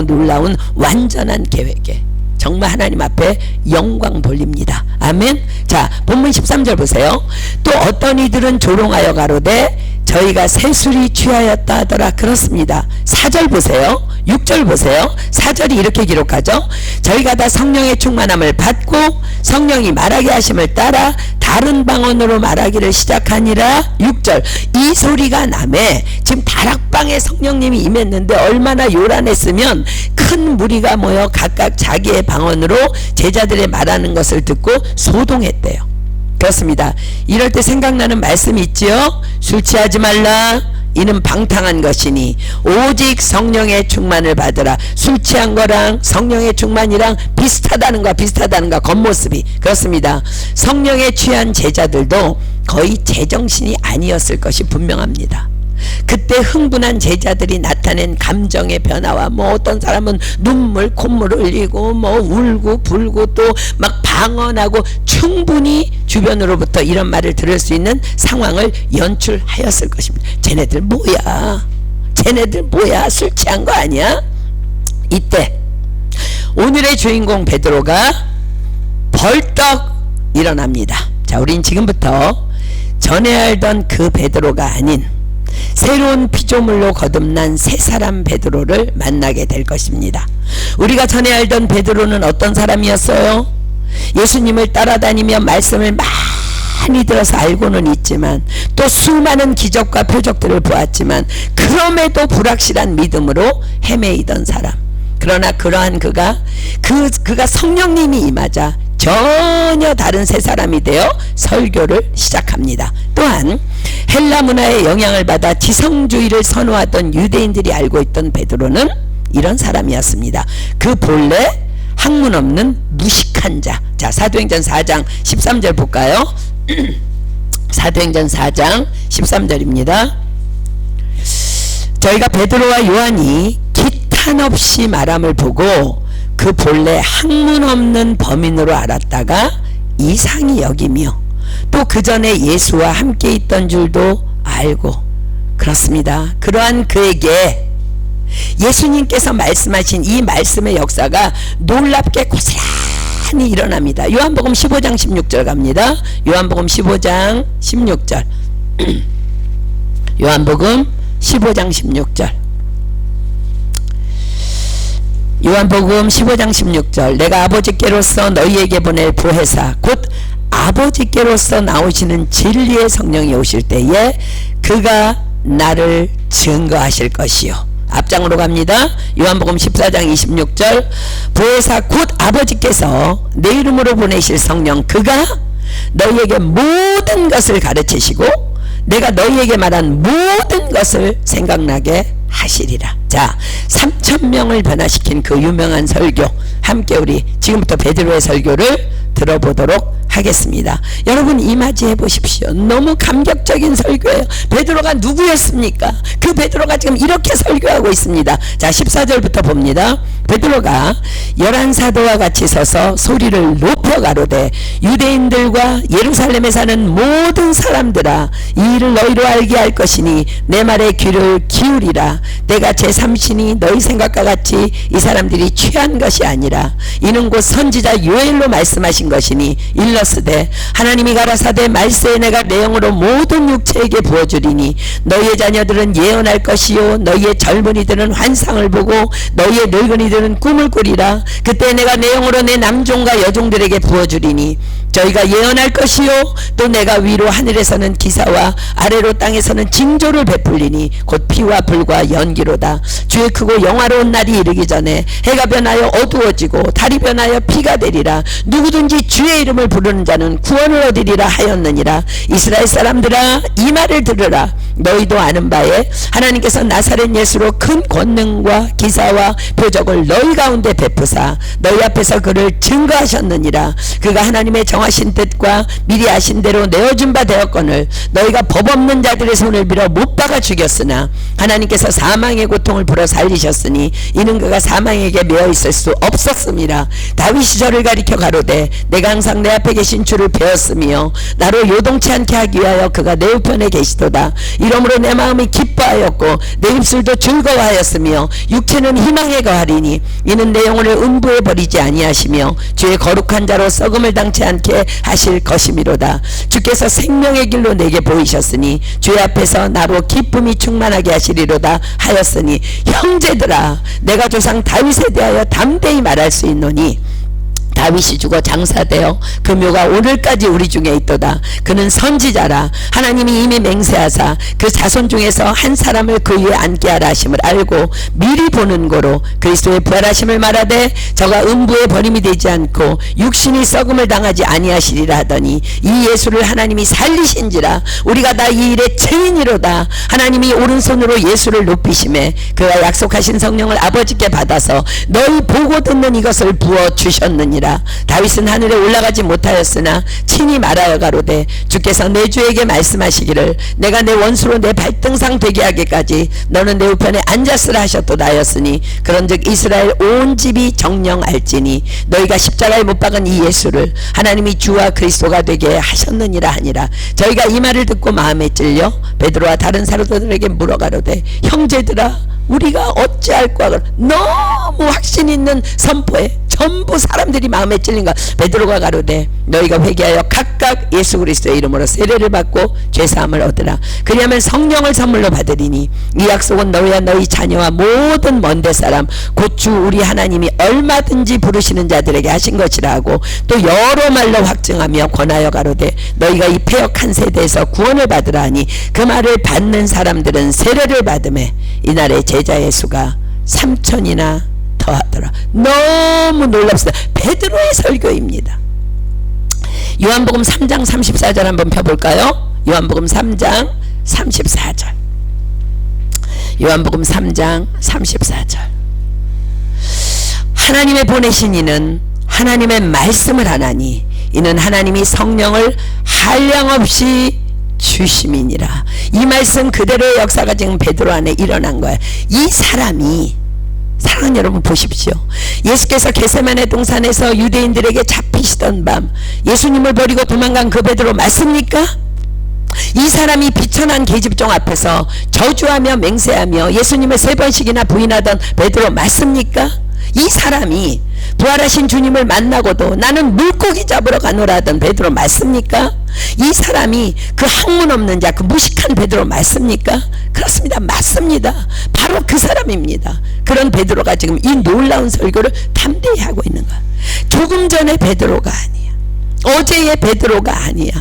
놀라운 완전한 계획에 정말 하나님 앞에 영광 돌립니다. 아멘. 자, 본문 13절 보세요. 또 어떤 이들은 조롱하여 가로되 저희가 새술이 취하였다 하더라. 그렇습니다. 4절 보세요. 6절 보세요. 4절이 이렇게 기록하죠. 저희가 다 성령의 충만함을 받고 성령이 말하게 하심을 따라 다른 방언으로 말하기를 시작하니라. 6절. 이 소리가 남에 지금 다락방에 성령님이 임했는데 얼마나 요란했으면 큰 무리가 모여 각각 자기의 방언으로 제자들의 말하는 것을 듣고 소동했대요. 그렇습니다. 이럴 때 생각나는 말씀이 있지요. 술 취하지 말라. 이는 방탕한 것이니 오직 성령의 충만을 받으라. 술 취한 거랑 성령의 충만이랑 비슷하다는 거 겉모습이 그렇습니다. 성령에 취한 제자들도 거의 제정신이 아니었을 것이 분명합니다. 그때 흥분한 제자들이 나타낸 감정의 변화와 뭐 어떤 사람은 눈물 콧물 흘리고 뭐 울고 불고 또 막 방언하고 충분히 주변으로부터 이런 말을 들을 수 있는 상황을 연출하였을 것입니다. 쟤네들 뭐야 술 취한 거 아니야? 이때 오늘의 주인공 베드로가 벌떡 일어납니다. 자, 우린 지금부터 전에 알던 그 베드로가 아닌 새로운 피조물로 거듭난 새 사람 베드로를 만나게 될 것입니다. 우리가 전에 알던 베드로는 어떤 사람이었어요? 예수님을 따라다니며 말씀을 많이 들어서 알고는 있지만 또 수많은 기적과 표적들을 보았지만 그럼에도 불확실한 믿음으로 헤매이던 사람. 그러나 그러한 그가 성령님이 임하자 전혀 다른 새 사람이 되어 설교를 시작합니다. 또한 헬라 문화의 영향을 받아 지성주의를 선호하던 유대인들이 알고 있던 베드로는 이런 사람이었습니다. 그 본래 학문 없는 무식한 자. 자, 사도행전 4장 13절 볼까요? 사도행전 4장 13절입니다. 저희가 베드로와 요한이 기탄 없이 말함을 보고 그 본래 학문 없는 범인으로 알았다가 이상히 여기며 또 그 전에 예수와 함께 있던 줄도 알고 그렇습니다. 그러한 그에게 예수님께서 말씀하신 이 말씀의 역사가 놀랍게 고스란히 일어납니다. 요한복음 15장 16절 갑니다. 요한복음 15장 16절 요한복음 15장 16절 요한복음 15장 16절 내가 아버지께로서 너희에게 보낼 보혜사 곧 아버지께로서 나오시는 진리의 성령이 오실 때에 그가 나를 증거하실 것이요. 앞장으로 갑니다. 요한복음 14장 26절 보혜사 곧 아버지께서 내 이름으로 보내실 성령 그가 너희에게 모든 것을 가르치시고 내가 너희에게 말한 모든 것을 생각나게 하시리라. 자, 3,000명을 변화시킨 그 유명한 설교 함께 우리 지금부터 베드로의 설교를 들어보도록 하겠습니다. 여러분 이맞이해 보십시오. 너무 감격적인 설교예요. 베드로가 누구였습니까? 그 베드로가 지금 이렇게 설교하고 있습니다. 자, 14절부터 봅니다. 베드로가 11사도와 같이 서서 소리를 높여 가로되 유대인들과 예루살렘에 사는 모든 사람들아 이 일을 너희로 알게 할 것이니 내 말에 귀를 기울이라. 내가 제3신이 너희 생각과 같이 이 사람들이 취한 것이 아니라 이는 곧 선지자 요엘로 말씀하신 것이니 일러스되 하나님이 가라사대 말세에 내가 내 영으로 모든 육체에게 부어주리니 너희의 자녀들은 예언할 것이요 너희의 젊은이들은 환상을 보고 너희의 늙은이들은 꿈을 꾸리라. 그때 내가 내 영으로 내 남종과 여종들에게 부어주리니 저희가 예언할 것이요 또 내가 위로 하늘에서는 기사와 아래로 땅에서는 징조를 베풀리니 곧 피와 불과 연기로다. 주의 크고 영화로운 날이 이르기 전에 해가 변하여 어두워지고 달이 변하여 피가 되리라. 누구든지 주의 이름을 부르는 자는 구원을 얻으리라 하였느니라. 이스라엘 사람들아 이 말을 들으라. 너희도 아는 바에 하나님께서 나사렛 예수로 큰 권능과 기사와 표적을 너희 가운데 베푸사 너희 앞에서 그를 증거하셨느니라. 그가 하나님의 정하신 뜻과 미리 아신 대로 내어준 바 되었거늘 너희가 법 없는 자들의 손을 빌어 못 박아 죽였으나 하나님께서 사망의 고통을 풀어 살리셨으니 이는 그가 사망에게 매어 있을 수 없었음이라. 다윗이 저를 가리켜 가로되 내가 항상 내 앞에 계신 주를 배웠으며 나로 요동치 않게 하기 위하여 그가 내 우편에 계시도다. 이러므로 내 마음이 기뻐하였고 내 입술도 즐거워하였으며 육체는 희망에 거하리니 이는 내 영혼을 음부에 버리지 아니하시며 주의 거룩한 자로 썩음을 당치 않게 하실 것이미로다. 주께서 생명의 길로 내게 보이셨으니 주의 앞에서 나로 기쁨이 충만하게 하시리로다 하였으니 형제들아 내가 조상 다윗에 대하여 담대히 말할 수 있노니 다윗이 죽어 장사되어 그 묘가 오늘까지 우리 중에 있도다. 그는 선지자라. 하나님이 이미 맹세하사 그 자손 중에서 한 사람을 그 위에 앉게 하라 하심을 알고 미리 보는 고로 그리스도의 부활하심을 말하되 저가 음부에 버림이 되지 않고 육신이 썩음을 당하지 아니하시리라 하더니 이 예수를 하나님이 살리신지라. 우리가 다 이 일의 증인이로다. 하나님이 오른손으로 예수를 높이심에 그가 약속하신 성령을 아버지께 받아서 너희 보고 듣는 이것을 부어 주셨느니라. 다윗은 하늘에 올라가지 못하였으나 친히 말하여 가로되 주께서 내 주에게 말씀하시기를 내가 내 원수로 내 발등상 되게 하기까지 너는 내 우편에 앉았으라 하셨도다 하였으니 그런즉 이스라엘 온 집이 정령 알지니 너희가 십자가에 못 박은 이 예수를 하나님이 주와 그리스도가 되게 하셨느니라 하니라. 저희가 이 말을 듣고 마음에 찔려 베드로와 다른 사도들에게 물어가로되 형제들아 우리가 어찌할까. 너무 확신 있는 선포에 전부 사람들이 마음에 찔린 것. 베드로가 가로되 너희가 회개하여 각각 예수 그리스도의 이름으로 세례를 받고 죄사함을 얻으라. 그리하면 성령을 선물로 받으리니 이 약속은 너희와 너희 자녀와 모든 먼데 사람 곧 주 우리 하나님이 얼마든지 부르시는 자들에게 하신 것이라 하고 또 여러 말로 확증하며 권하여 가로되 너희가 이 패역한 세대에서 구원을 받으라 하니 그 말을 받는 사람들은 세례를 받음에 이날의 제자의 수가 3,000이나 더하더라. 너무 놀랍습니다. 베드로의 설교입니다. 요한복음 3장 34절 한번 펴볼까요? 요한복음 3장 34절. 요한복음 3장 34절. 하나님의 보내신 이는 하나님의 말씀을 하나니 이는 하나님이 성령을 한량없이 주심이니라. 이 말씀 그대로의 역사가 지금 베드로 안에 일어난 거예요. 이 사람이, 사랑하는 여러분 보십시오. 예수께서 겟세마네 동산에서 유대인들에게 잡히시던 밤 예수님을 버리고 도망간 그 베드로 맞습니까? 이 사람이 비천한 계집종 앞에서 저주하며 맹세하며 예수님을 3번씩이나 부인하던 베드로 맞습니까? 이 사람이 부활하신 주님을 만나고도 나는 물고기 잡으러 가노라 하던 베드로 맞습니까? 이 사람이 그 학문 없는 자, 그 무식한 베드로 맞습니까? 그렇습니다. 맞습니다. 바로 그 사람입니다. 그런 베드로가 지금 이 놀라운 설교를 담대히 하고 있는 거야. 조금 전에 베드로가 아니야. 어제의 베드로가 아니야.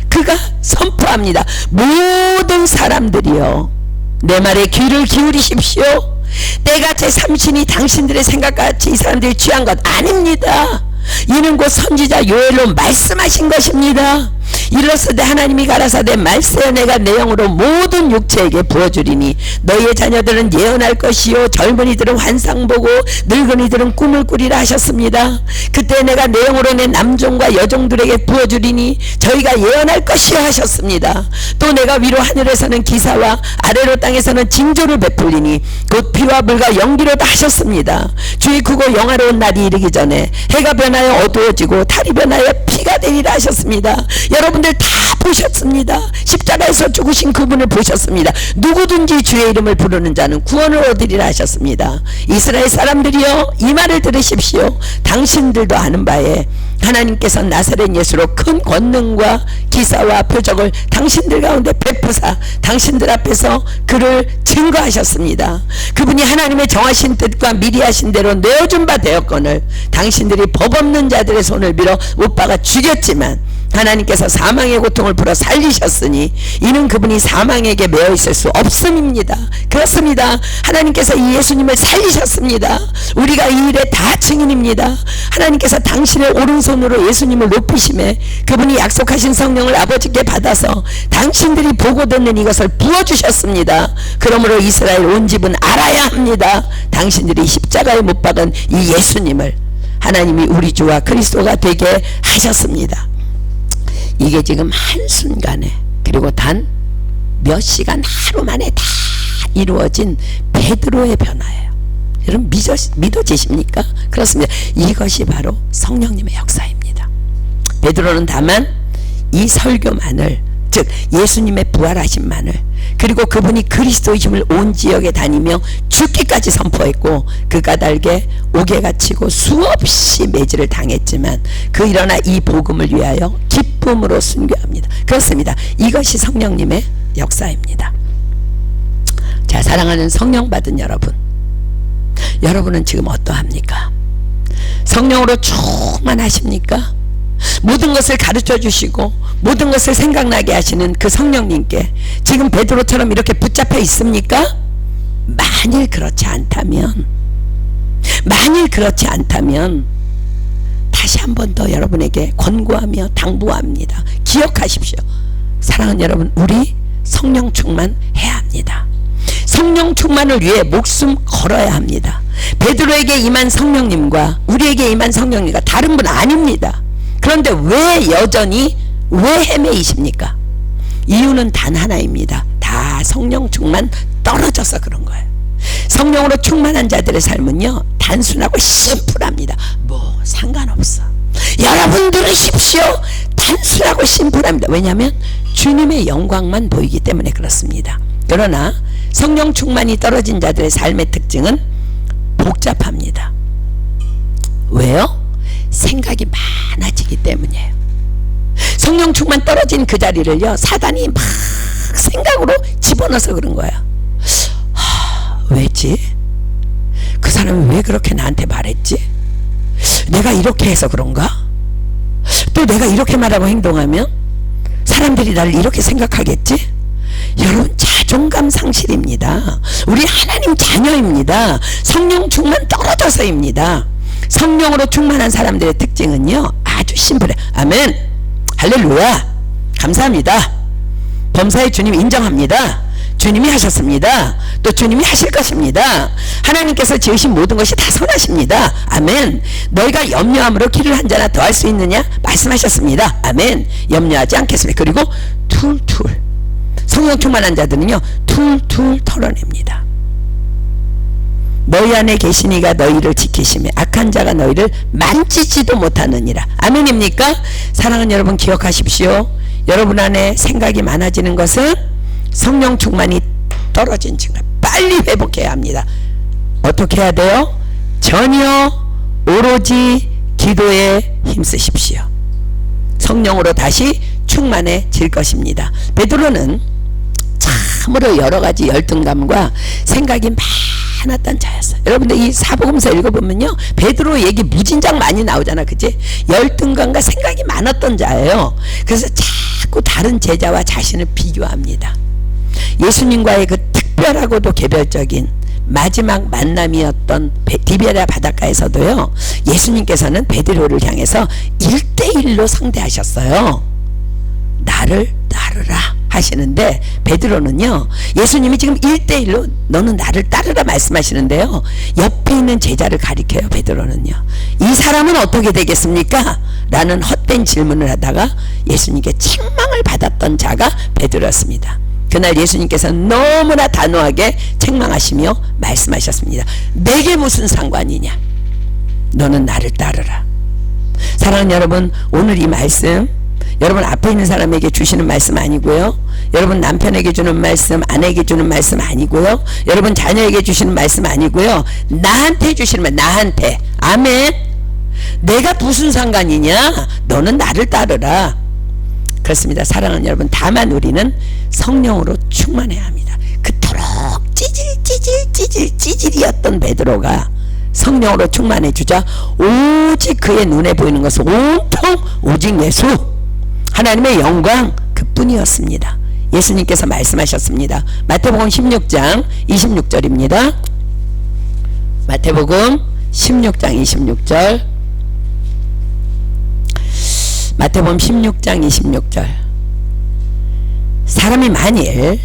그가 선포합니다. 모든 사람들이요 내 말에 귀를 기울이십시오. 때가 제 삼신이 당신들의 생각같이 이 사람들이 취한 것 아닙니다. 이는 곧 선지자 요엘로 말씀하신 것입니다. 이로써 하나님이 가라사대 말세에 내가 내 영으로 모든 육체에게 부어주리니 너희의 자녀들은 예언할 것이요 젊은이들은 환상 보고 늙은이들은 꿈을 꾸리라 하셨습니다. 그때 내가 내 영으로 내 남종과 여종들에게 부어주리니 저희가 예언할 것이요 하셨습니다. 또 내가 위로 하늘에서는 기사와 아래로 땅에서는 징조를 베풀리니 곧 피와 불과 연기로다 하셨습니다. 주의 크고 영화로운 날이 이르기 전에 해가 변하여 어두워지고 달이 변하여 피가 되리라 하셨습니다. 여러분들 다 보셨습니다. 십자가에서 죽으신 그분을 보셨습니다. 누구든지 주의 이름을 부르는 자는 구원을 얻으리라 하셨습니다. 이스라엘 사람들이여 이 말을 들으십시오. 당신들도 아는 바에 하나님께서 나사렛 예수로 큰 권능과 기사와 표적을 당신들 가운데 베푸사 당신들 앞에서 그를 증거하셨습니다. 그분이 하나님의 정하신 뜻과 미리 하신 대로 내어준 바 되었거늘 당신들이 법 없는 자들의 손을 빌어 못 박아 죽였지만 하나님께서 사망의 고통을 풀어 살리셨으니 이는 그분이 사망에게 매어 있을 수 없음입니다. 그렇습니다. 하나님께서 이 예수님을 살리셨습니다. 우리가 이 일에 다 증인입니다. 하나님께서 당신의 오른손으로 예수님을 높이심에 그분이 약속하신 성령을 아버지께 받아서 당신들이 보고 듣는 이것을 부어주셨습니다. 그러므로 이스라엘 온 집은 알아야 합니다. 당신들이 십자가에 못 박은 이 예수님을 하나님이 우리 주와 그리스도가 되게 하셨습니다. 이게 지금 한순간에 그리고 단 몇 시간 하루 만에 다 이루어진 베드로의 변화예요. 여러분 믿어지십니까? 그렇습니다. 이것이 바로 성령님의 역사입니다. 베드로는 다만 이 설교만을, 즉 예수님의 부활하심만을, 그리고 그분이 그리스도이심을 온 지역에 다니며 죽기까지 선포했고 그 까닭에 옥에 갇히고 수없이 매질을 당했지만 그 일어나 이 복음을 위하여 기쁨으로 순교합니다. 그렇습니다. 이것이 성령님의 역사입니다. 자, 사랑하는 성령 받은 여러분, 여러분은 지금 어떠합니까? 성령으로 충만하십니까? 모든 것을 가르쳐 주시고 모든 것을 생각나게 하시는 그 성령님께 지금 베드로처럼 이렇게 붙잡혀 있습니까? 만일 그렇지 않다면 다시 한 번 더 여러분에게 권고하며 당부합니다. 기억하십시오. 사랑하는 여러분, 우리 성령 충만해야 합니다. 성령 충만을 위해 목숨 걸어야 합니다. 베드로에게 임한 성령님과 우리에게 임한 성령님과 다른 분 아닙니다. 그런데 왜 여전히 왜 헤매이십니까? 이유는 단 하나입니다. 다 성령 충만 떨어져서 그런 거예요. 성령으로 충만한 자들의 삶은요, 단순하고 심플합니다. 뭐 상관없어. 여러분 들으십시오. 단순하고 심플합니다. 왜냐하면 주님의 영광만 보이기 때문에 그렇습니다. 그러나 성령 충만이 떨어진 자들의 삶의 특징은 복잡합니다. 왜요? 생각이 많아지기 때문이에요. 성령 충만 떨어진 그 자리를요, 사단이 막 생각으로 집어넣어서 그런 거야. 왜지? 그 사람이 왜 그렇게 나한테 말했지? 내가 이렇게 해서 그런가? 또 내가 이렇게 말하고 행동하면 사람들이 나를 이렇게 생각하겠지? 여러분, 자존감 상실입니다. 우리 하나님 자녀입니다. 성령 충만 떨어져서입니다. 성령으로 충만한 사람들의 특징은요, 아주 심플해. 아멘, 할렐루야, 감사합니다. 범사의 주님 인정합니다. 주님이 하셨습니다. 또 주님이 하실 것입니다. 하나님께서 지으신 모든 것이 다 선하십니다. 아멘. 너희가 염려함으로 길을 한 자나 더할 수 있느냐 말씀하셨습니다. 아멘. 염려하지 않겠습니다. 그리고 툴툴, 성령 충만한 자들은요, 툴툴 털어냅니다. 너희 안에 계신 이가 너희를 지키시며 악한 자가 너희를 만지지도 못하느니라. 아멘입니까? 사랑하는 여러분, 기억하십시오. 여러분 안에 생각이 많아지는 것은 성령 충만이 떨어진 증거. 빨리 회복해야 합니다. 어떻게 해야 돼요? 전혀 오로지 기도에 힘쓰십시오. 성령으로 다시 충만해질 것입니다. 베드로는 참으로 여러가지 열등감과 생각이 많았던 자였어요. 여러분들 이 사복음서 읽어보면요, 베드로 얘기 무진장 많이 나오잖아, 그치? 열등감과 생각이 많았던 자예요. 그래서 자꾸 다른 제자와 자신을 비교합니다. 예수님과의 그 특별하고도 개별적인 마지막 만남이었던 디베랴 바닷가에서도요, 예수님께서는 베드로를 향해서 1대1로 상대하셨어요. 나를 따르라 하시는데, 베드로는요, 예수님이 지금 1대1로 너는 나를 따르라 말씀하시는데요, 옆에 있는 제자를 가리켜요. 베드로는요, 이 사람은 어떻게 되겠습니까? 라는 헛된 질문을 하다가 예수님께 책망을 받았던 자가 베드로였습니다. 그날 예수님께서는 너무나 단호하게 책망하시며 말씀하셨습니다. 내게 무슨 상관이냐? 너는 나를 따르라. 사랑하는 여러분, 오늘 이 말씀 여러분 앞에 있는 사람에게 주시는 말씀 아니고요, 여러분 남편에게 주는 말씀, 아내에게 주는 말씀 아니고요, 여러분 자녀에게 주시는 말씀 아니고요, 나한테 주시는 말. 나한테. 아멘. 내가 무슨 상관이냐? 너는 나를 따르라. 그렇습니다. 사랑하는 여러분, 다만 우리는 성령으로 충만해야 합니다. 그토록 찌질이었던 베드로가 성령으로 충만해 주자 오직 그의 눈에 보이는 것은 온통 오직 예수, 하나님의 영광 그뿐이었습니다. 예수님께서 말씀하셨습니다. 마태복음 16장 26절입니다. 마태복음 16장 26절. 마태복음 16장 26절. 사람이 만일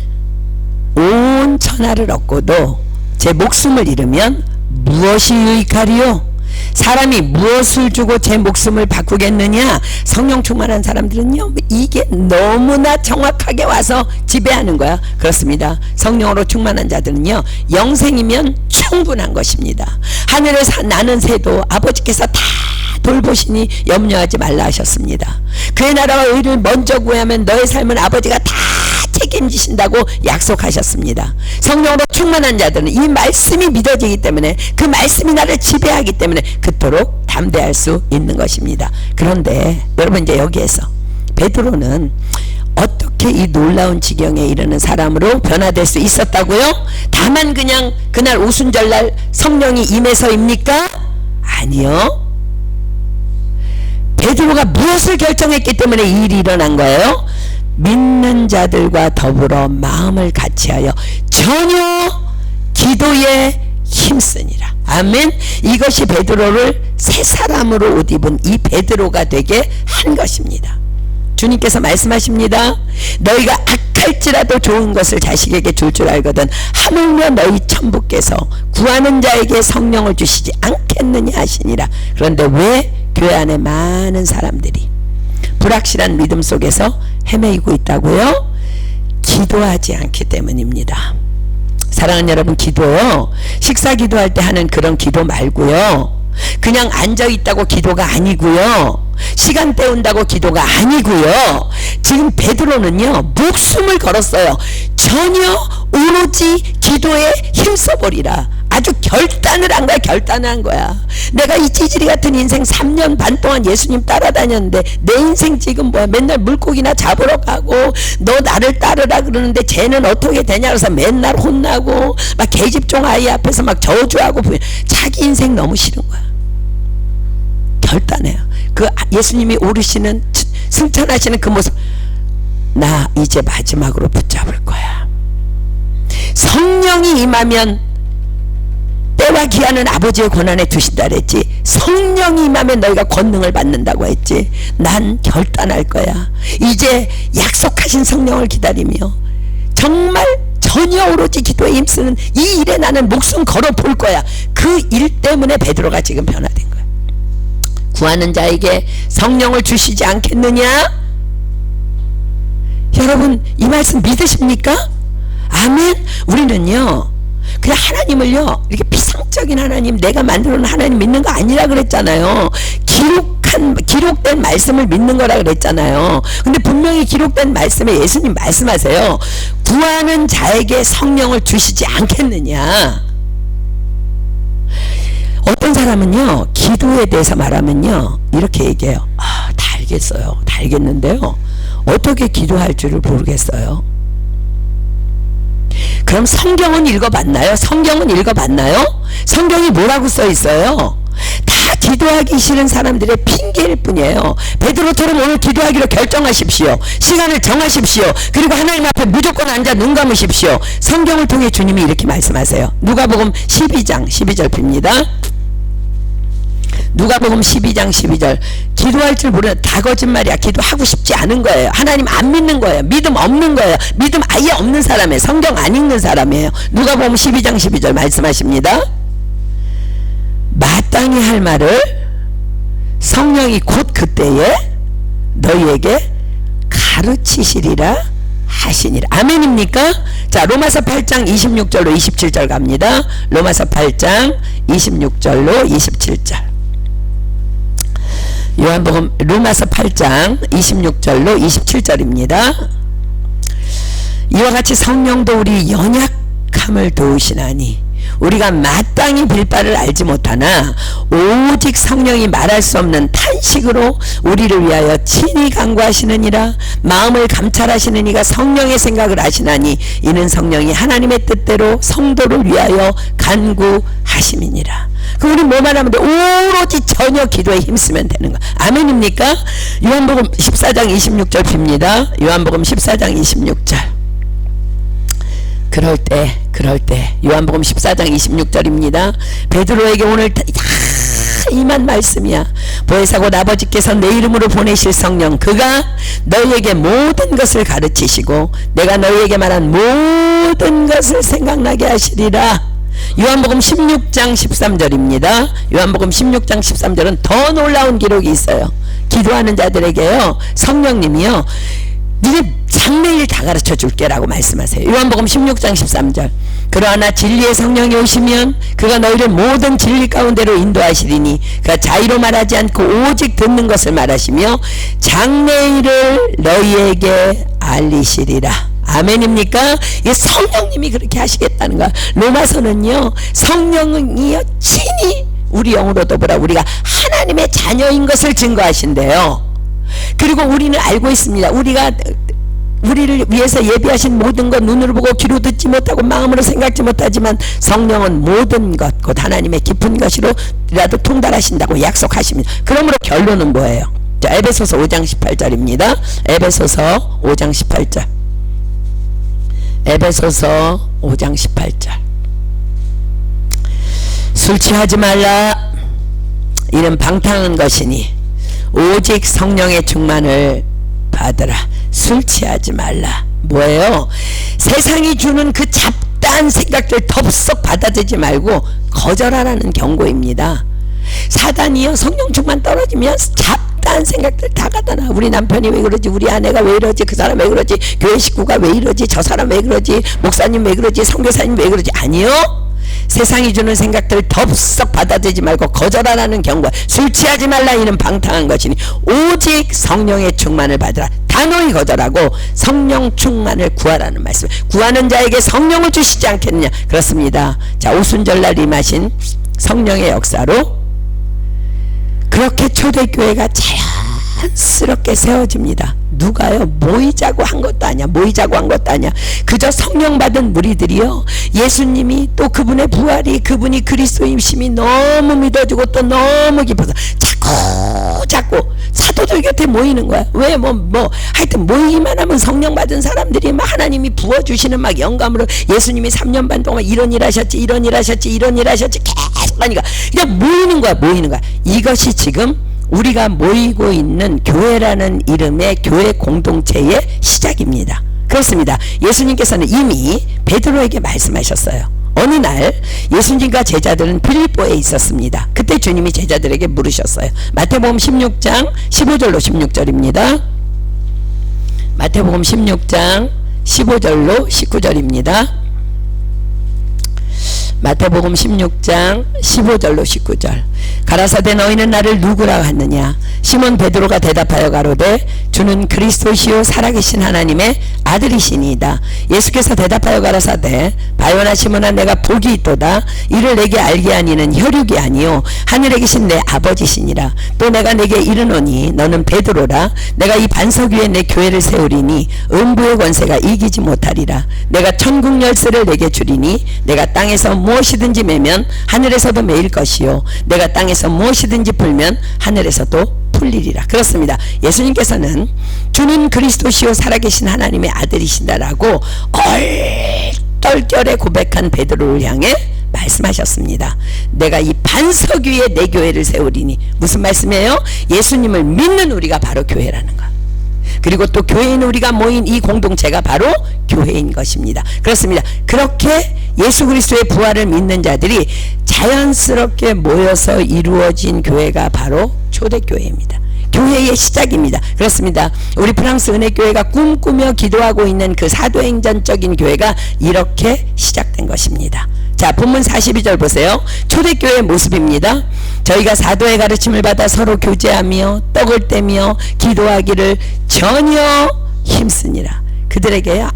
온 천하를 얻고도 제 목숨을 잃으면 무엇이 유익하리요? 사람이 무엇을 주고 제 목숨을 바꾸겠느냐? 성령 충만한 사람들은요, 이게 너무나 정확하게 와서 지배하는 거야. 그렇습니다. 성령으로 충만한 자들은요, 영생이면 충분한 것입니다. 하늘에서 나는 새도 아버지께서 다 돌보시니 염려하지 말라 하셨습니다. 그의 나라와 의를 먼저 구하면 너의 삶은 아버지가 다 책임지신다고 약속하셨습니다. 성령으로 충만한 자들은 이 말씀이 믿어지기 때문에, 그 말씀이 나를 지배하기 때문에 그토록 담대할 수 있는 것입니다. 그런데 여러분, 이제 여기에서 베드로는 어떻게 이 놀라운 지경에 이르는 사람으로 변화될 수 있었다고요? 다만 그냥 그날 오순절날 성령이 임해서입니까? 아니요. 베드로가 무엇을 결정했기 때문에 이 일이 일어난 거예요? 믿는 자들과 더불어 마음을 같이하여 전혀 기도에 힘쓰니라. 아멘. 이것이 베드로를 새 사람으로 옷 입은 이 베드로가 되게 한 것입니다. 주님께서 말씀하십니다. 너희가 악할지라도 좋은 것을 자식에게 줄 줄 알거든 하물며 너희 천부께서 구하는 자에게 성령을 주시지 않겠느냐 하시니라. 그런데 왜 교회 안에 많은 사람들이 불확실한 믿음 속에서 헤매이고 있다고요? 기도하지 않기 때문입니다. 사랑하는 여러분, 기도요, 식사 기도할 때 하는 그런 기도 말고요, 그냥 앉아있다고 기도가 아니고요, 시간 때운다고 기도가 아니고요, 지금 베드로는요 목숨을 걸었어요. 전혀 오로지 기도에 힘써버리라. 아주 결단을 한 거야. 결단을 한 거야. 내가 이 찌질이 같은 인생 3년 반 동안 예수님 따라다녔는데 내 인생 지금 뭐야, 맨날 물고기나 잡으러 가고 너 나를 따르라 그러는데 쟤는 어떻게 되냐 그래서 맨날 혼나고 막 계집종 아이 앞에서 막 저주하고 자기 인생 너무 싫은 거야. 결단해요. 그 예수님이 오르시는 승천하시는 그 모습, 나 이제 마지막으로 붙잡을 거야. 성령이 임하면 때와 기한은 아버지의 권한에 두신다 그랬지. 성령이 임하면 너희가 권능을 받는다고 했지. 난 결단할 거야. 이제 약속하신 성령을 기다리며 정말 전혀 오로지 기도에 힘쓰는 이 일에 나는 목숨 걸어 볼 거야. 그 일 때문에 베드로가 지금 변화된 거야. 구하는 자에게 성령을 주시지 않겠느냐? 여러분, 이 말씀 믿으십니까? 아멘. 우리는요 그냥 하나님을요 이렇게 피상적인 하나님, 내가 만들어 놓은 하나님 믿는 거 아니라 그랬잖아요. 기록된 말씀을 믿는 거라 그랬잖아요. 근데 분명히 기록된 말씀에 예수님 말씀하세요. 구하는 자에게 성령을 주시지 않겠느냐. 어떤 사람은요 기도에 대해서 말하면요 이렇게 얘기해요. 다 알겠어요. 다 알겠는데요 어떻게 기도할 줄을 모르겠어요. 그럼 성경은 읽어봤나요? 성경은 읽어봤나요? 성경이 뭐라고 써 있어요? 다 기도하기 싫은 사람들의 핑계일 뿐이에요. 베드로처럼 오늘 기도하기로 결정하십시오. 시간을 정하십시오. 그리고 하나님 앞에 무조건 앉아 눈 감으십시오. 성경을 통해 주님이 이렇게 말씀하세요. 누가복음 12장 12절 봅니다. 누가복음 12장 12절. 기도할 줄 모르는 다 거짓말이야. 기도하고 싶지 않은 거예요. 하나님 안 믿는 거예요. 믿음 없는 거예요. 믿음 아예 없는 사람이에요. 성경 안 읽는 사람이에요. 누가복음 12장 12절 말씀하십니다. 마땅히 할 말을 성령이 곧 그때에 너희에게 가르치시리라 하시니라. 아멘입니까? 자, 로마서 8장 26절로 27절 갑니다. 로마서 8장 26절로 27절. 요한복음 로마서 8장 26절로 27절입니다. 이와 같이 성령도 우리 연약함을 도우시나니 우리가 마땅히 빌 바를 알지 못하나 오직 성령이 말할 수 없는 탄식으로 우리를 위하여 친히 간구하시느니라. 마음을 감찰하시는 이가 성령의 생각을 아시나니 이는 성령이 하나님의 뜻대로 성도를 위하여 간구하심이니라. 그럼 우리 뭐만 하면 돼? 오로지 전혀 기도에 힘쓰면 되는 거야. 아멘입니까? 요한복음 14장 26절 빕니다. 요한복음 14장 26절. 그럴 때 요한복음 14장 26절입니다. 베드로에게 오늘 다 임한 말씀이야. 보혜사 곧 아버지께서 내 이름으로 보내실 성령, 그가 너희에게 모든 것을 가르치시고 내가 너희에게 말한 모든 것을 생각나게 하시리라. 요한복음 16장 13절입니다. 요한복음 16장 13절은 더 놀라운 기록이 있어요. 기도하는 자들에게요 성령님이요 니네 장래일 다 가르쳐 줄게라고 말씀하세요. 요한복음 16장 13절. 그러나 진리의 성령이 오시면 그가 너희를 모든 진리 가운데로 인도하시리니 그가 자의로 말하지 않고 오직 듣는 것을 말하시며 장래일을 너희에게 알리시리라. 아멘입니까? 이 성령님이 그렇게 하시겠다는 거야. 로마서는요 성령이요 친히 우리 영으로 더불어 우리가 하나님의 자녀인 것을 증거하신대요. 그리고 우리는 알고 있습니다. 우리를 위해서 예비하신 모든 것 눈으로 보고 귀로 듣지 못하고 마음으로 생각지 못하지만 성령은 모든 것 곧 하나님의 깊은 것이로라도 통달하신다고 약속하십니다. 그러므로 결론은 뭐예요? 자, 에베소서 5장 18절입니다. 에베소서 5장 18절. 에베소서 5장 18절. 술 취하지 말라. 이는 방탕한 것이니 오직 성령의 충만을 받으라. 술 취하지 말라. 뭐예요? 세상이 주는 그 잡다한 생각들 덥석 받아들이지 말고 거절하라는 경고입니다. 사단이요, 성령 충만 떨어지면 잡다한 생각들 다 갖다 놔. 우리 남편이 왜 그러지, 우리 아내가 왜 이러지, 그 사람 왜 그러지, 교회 식구가 왜 이러지, 저 사람 왜 그러지, 목사님 왜 그러지, 선교사님 왜 그러지. 아니요, 세상이 주는 생각들 덥석 받아들이지 말고 거절하라는 경고. 술 취하지 말라. 이는 방탕한 것이니 오직 성령의 충만을 받으라. 단호히 거절하고 성령 충만을 구하라는 말씀. 구하는 자에게 성령을 주시지 않겠느냐. 그렇습니다. 자, 오순절날 임하신 성령의 역사로 그렇게 초대교회가 자연스럽게 세워집니다. 누가요? 모이자고 한 것도 아니야. 모이자고 한 것도 아니야. 그저 성령 받은 무리들이요, 예수님이 또 그분의 부활이, 그분이 그리스도임심이 너무 믿어지고 또 너무 깊어서 자꾸 사도들 곁에 모이는 거야. 왜? 하여튼 모이기만 하면 성령 받은 사람들이 막 하나님이 부어주시는 막 영감으로 예수님이 3년 반 동안 이런 일 하셨지, 이런 일 하셨지, 이런 일 하셨지 계속 하니까 그냥 모이는 거야. 이것이 지금 우리가 모이고 있는 교회라는 이름의 교회 공동체의 시작입니다. 그렇습니다. 예수님께서는 이미 베드로에게 말씀하셨어요. 어느 날 예수님과 제자들은 빌립보에 있었습니다. 그때 주님이 제자들에게 물으셨어요. 마태복음 16장 15절로 16절입니다. 마태복음 16장 15절로 19절입니다. 마태복음 16장 15절로 19절. 가라사대 너희는 나를 누구라 하느냐. 시몬 베드로가 대답하여 가로되 주는 그리스도시요 살아계신 하나님의 아들이시니이다. 예수께서 대답하여 가라사대 바요나 시몬아 내가 복이 있도다. 이를 내게 알게 하니는 혈육이 아니요 하늘에 계신 내 아버지시니라. 또 내가 내게 이르노니 너는 베드로라. 내가 이 반석 위에 내 교회를 세우리니 음부의 권세가 이기지 못하리라. 내가 천국 열쇠를 내게 주리니 내가 땅에서 무엇이든지 매면 하늘에서도 매일 것이요 내가 땅에서 무엇이든지 풀면 하늘에서도 풀리리라. 그렇습니다. 예수님께서는 주는 그리스도시요 살아계신 하나님의 아들이신다라고 얼떨결에 고백한 베드로를 향해 말씀하셨습니다. 내가 이 반석 위에 내 교회를 세우리니. 무슨 말씀이에요? 예수님을 믿는 우리가 바로 교회라는 것. 그리고 또 교회인 우리가 모인 이 공동체가 바로 교회인 것입니다. 그렇습니다. 그렇게 예수 그리스도의 부활을 믿는 자들이 자연스럽게 모여서 이루어진 교회가 바로 초대교회입니다. 교회의 시작입니다. 그렇습니다. 우리 프랑스 은혜교회가 꿈꾸며 기도하고 있는 그 사도행전적인 교회가 이렇게 시작된 것입니다. 자, 본문 42절 보세요. 초대교회의 모습입니다. 저희가 사도의 가르침을 받아 서로 교제하며 떡을 떼며 기도하기를 전혀 힘쓰니라. 그들에게요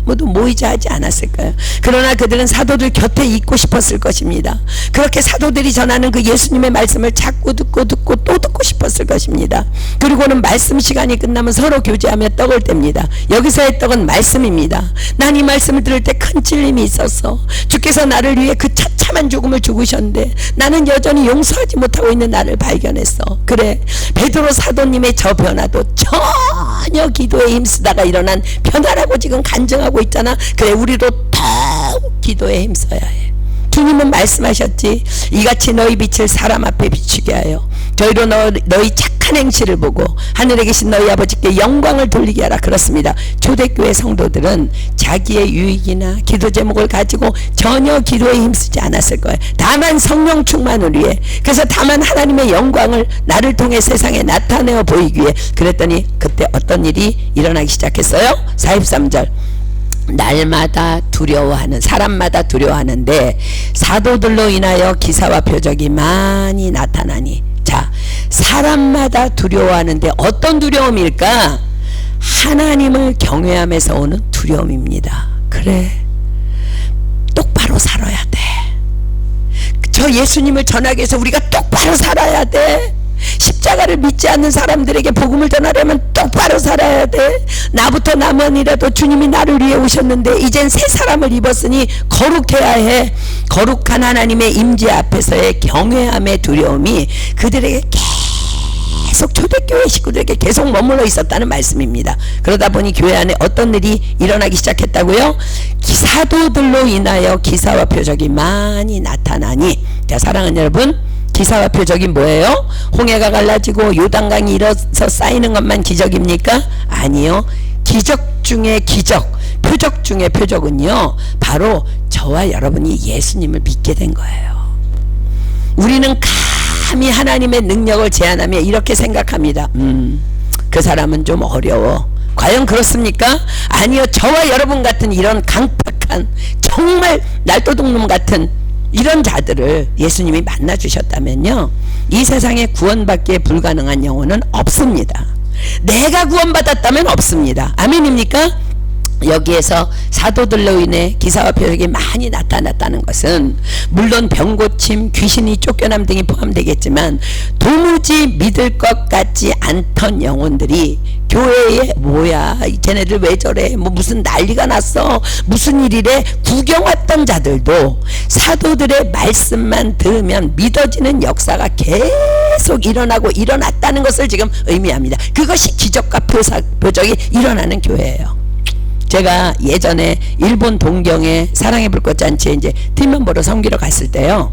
아무도 모이자 하지 않았을까요? 그러나 그들은 사도들 곁에 있고 싶었을 것입니다. 그렇게 사도들이 전하는 그 예수님의 말씀을 자꾸 듣고 또 듣고 싶었을 것입니다. 그리고는 말씀 시간이 끝나면 서로 교제하며 떡을 뗍니다. 여기서의 떡은 말씀입니다. 난 이 말씀을 들을 때 큰 찔림이 있었어. 주께서 나를 위해 그 처참한 죽음을 죽으셨는데 나는 여전히 용서하지 못하고 있는 나를 발견했어. 그래, 베드로 사도님의 저 변화도 전혀 기도에 힘쓰다가 일어난 변화라고 지금 간증하고 있잖아. 그래, 우리도 더욱 기도에 힘써야 해. 주님은 말씀하셨지. 이같이 너희 빛을 사람 앞에 비추게 하여 저희로 너희 착한 행실을 보고 하늘에 계신 너희 아버지께 영광을 돌리게 하라. 그렇습니다. 초대교회 성도들은 자기의 유익이나 기도 제목을 가지고 전혀 기도에 힘쓰지 않았을 거예요. 다만 성령 충만을 위해, 그래서 다만 하나님의 영광을 나를 통해 세상에 나타내어 보이기 위해. 그랬더니 그때 어떤 일이 일어나기 시작했어요? 43절. 날마다 두려워하는, 사람마다 두려워하는데 사도들로 인하여 기사와 표적이 많이 나타나니. 자, 사람마다 두려워하는데 어떤 두려움일까? 하나님을 경외함에서 오는 두려움입니다. 그래, 똑바로 살아야 돼. 저 예수님을 전하기 위해서 우리가 똑바로 살아야 돼. 십자가를 믿지 않는 사람들에게 복음을 전하려면 똑바로 살아야 돼. 나부터 남원이라도 주님이 나를 위해 오셨는데 이젠 새 사람을 입었으니 거룩해야 해. 거룩한 하나님의 임재 앞에서의 경외함의 두려움이 그들에게 계속 초대교회 식구들에게 계속 머물러 있었다는 말씀입니다. 그러다 보니 교회 안에 어떤 일이 일어나기 시작했다고요? 사도들로 인하여 기사와 표적이 많이 나타나니, 자, 사랑하는 여러분, 기사와 표적이 뭐예요? 홍해가 갈라지고 요단강이 일어서 쌓이는 것만 기적입니까? 아니요. 기적 중에 기적, 표적 중에 표적은요, 바로 저와 여러분이 예수님을 믿게 된 거예요. 우리는 감히 하나님의 능력을 제한하며 이렇게 생각합니다. 그 사람은 좀 어려워. 과연 그렇습니까? 아니요. 저와 여러분 같은 이런 강팍한, 정말 날도둑놈 같은 이런 자들을 예수님이 만나 주셨다면요, 이 세상에 구원받기에 불가능한 영혼은 없습니다. 내가 구원받았다면 없습니다. 아멘입니까? 여기에서 사도들로 인해 기사와 표적이 많이 나타났다는 것은 물론 병고침, 귀신이 쫓겨남 등이 포함되겠지만 도무지 믿을 것 같지 않던 영혼들이 교회에 뭐야 쟤네들 왜 저래, 뭐 무슨 난리가 났어, 무슨 일이래, 구경 왔던 자들도 사도들의 말씀만 들으면 믿어지는 역사가 계속 일어나고 일어났다는 것을 지금 의미합니다. 그것이 기적과 표적이 일어나는 교회예요. 제가 예전에 일본 동경에 사랑의 불꽃 잔치에 이제 팀멤버로 섬기러 갔을 때요,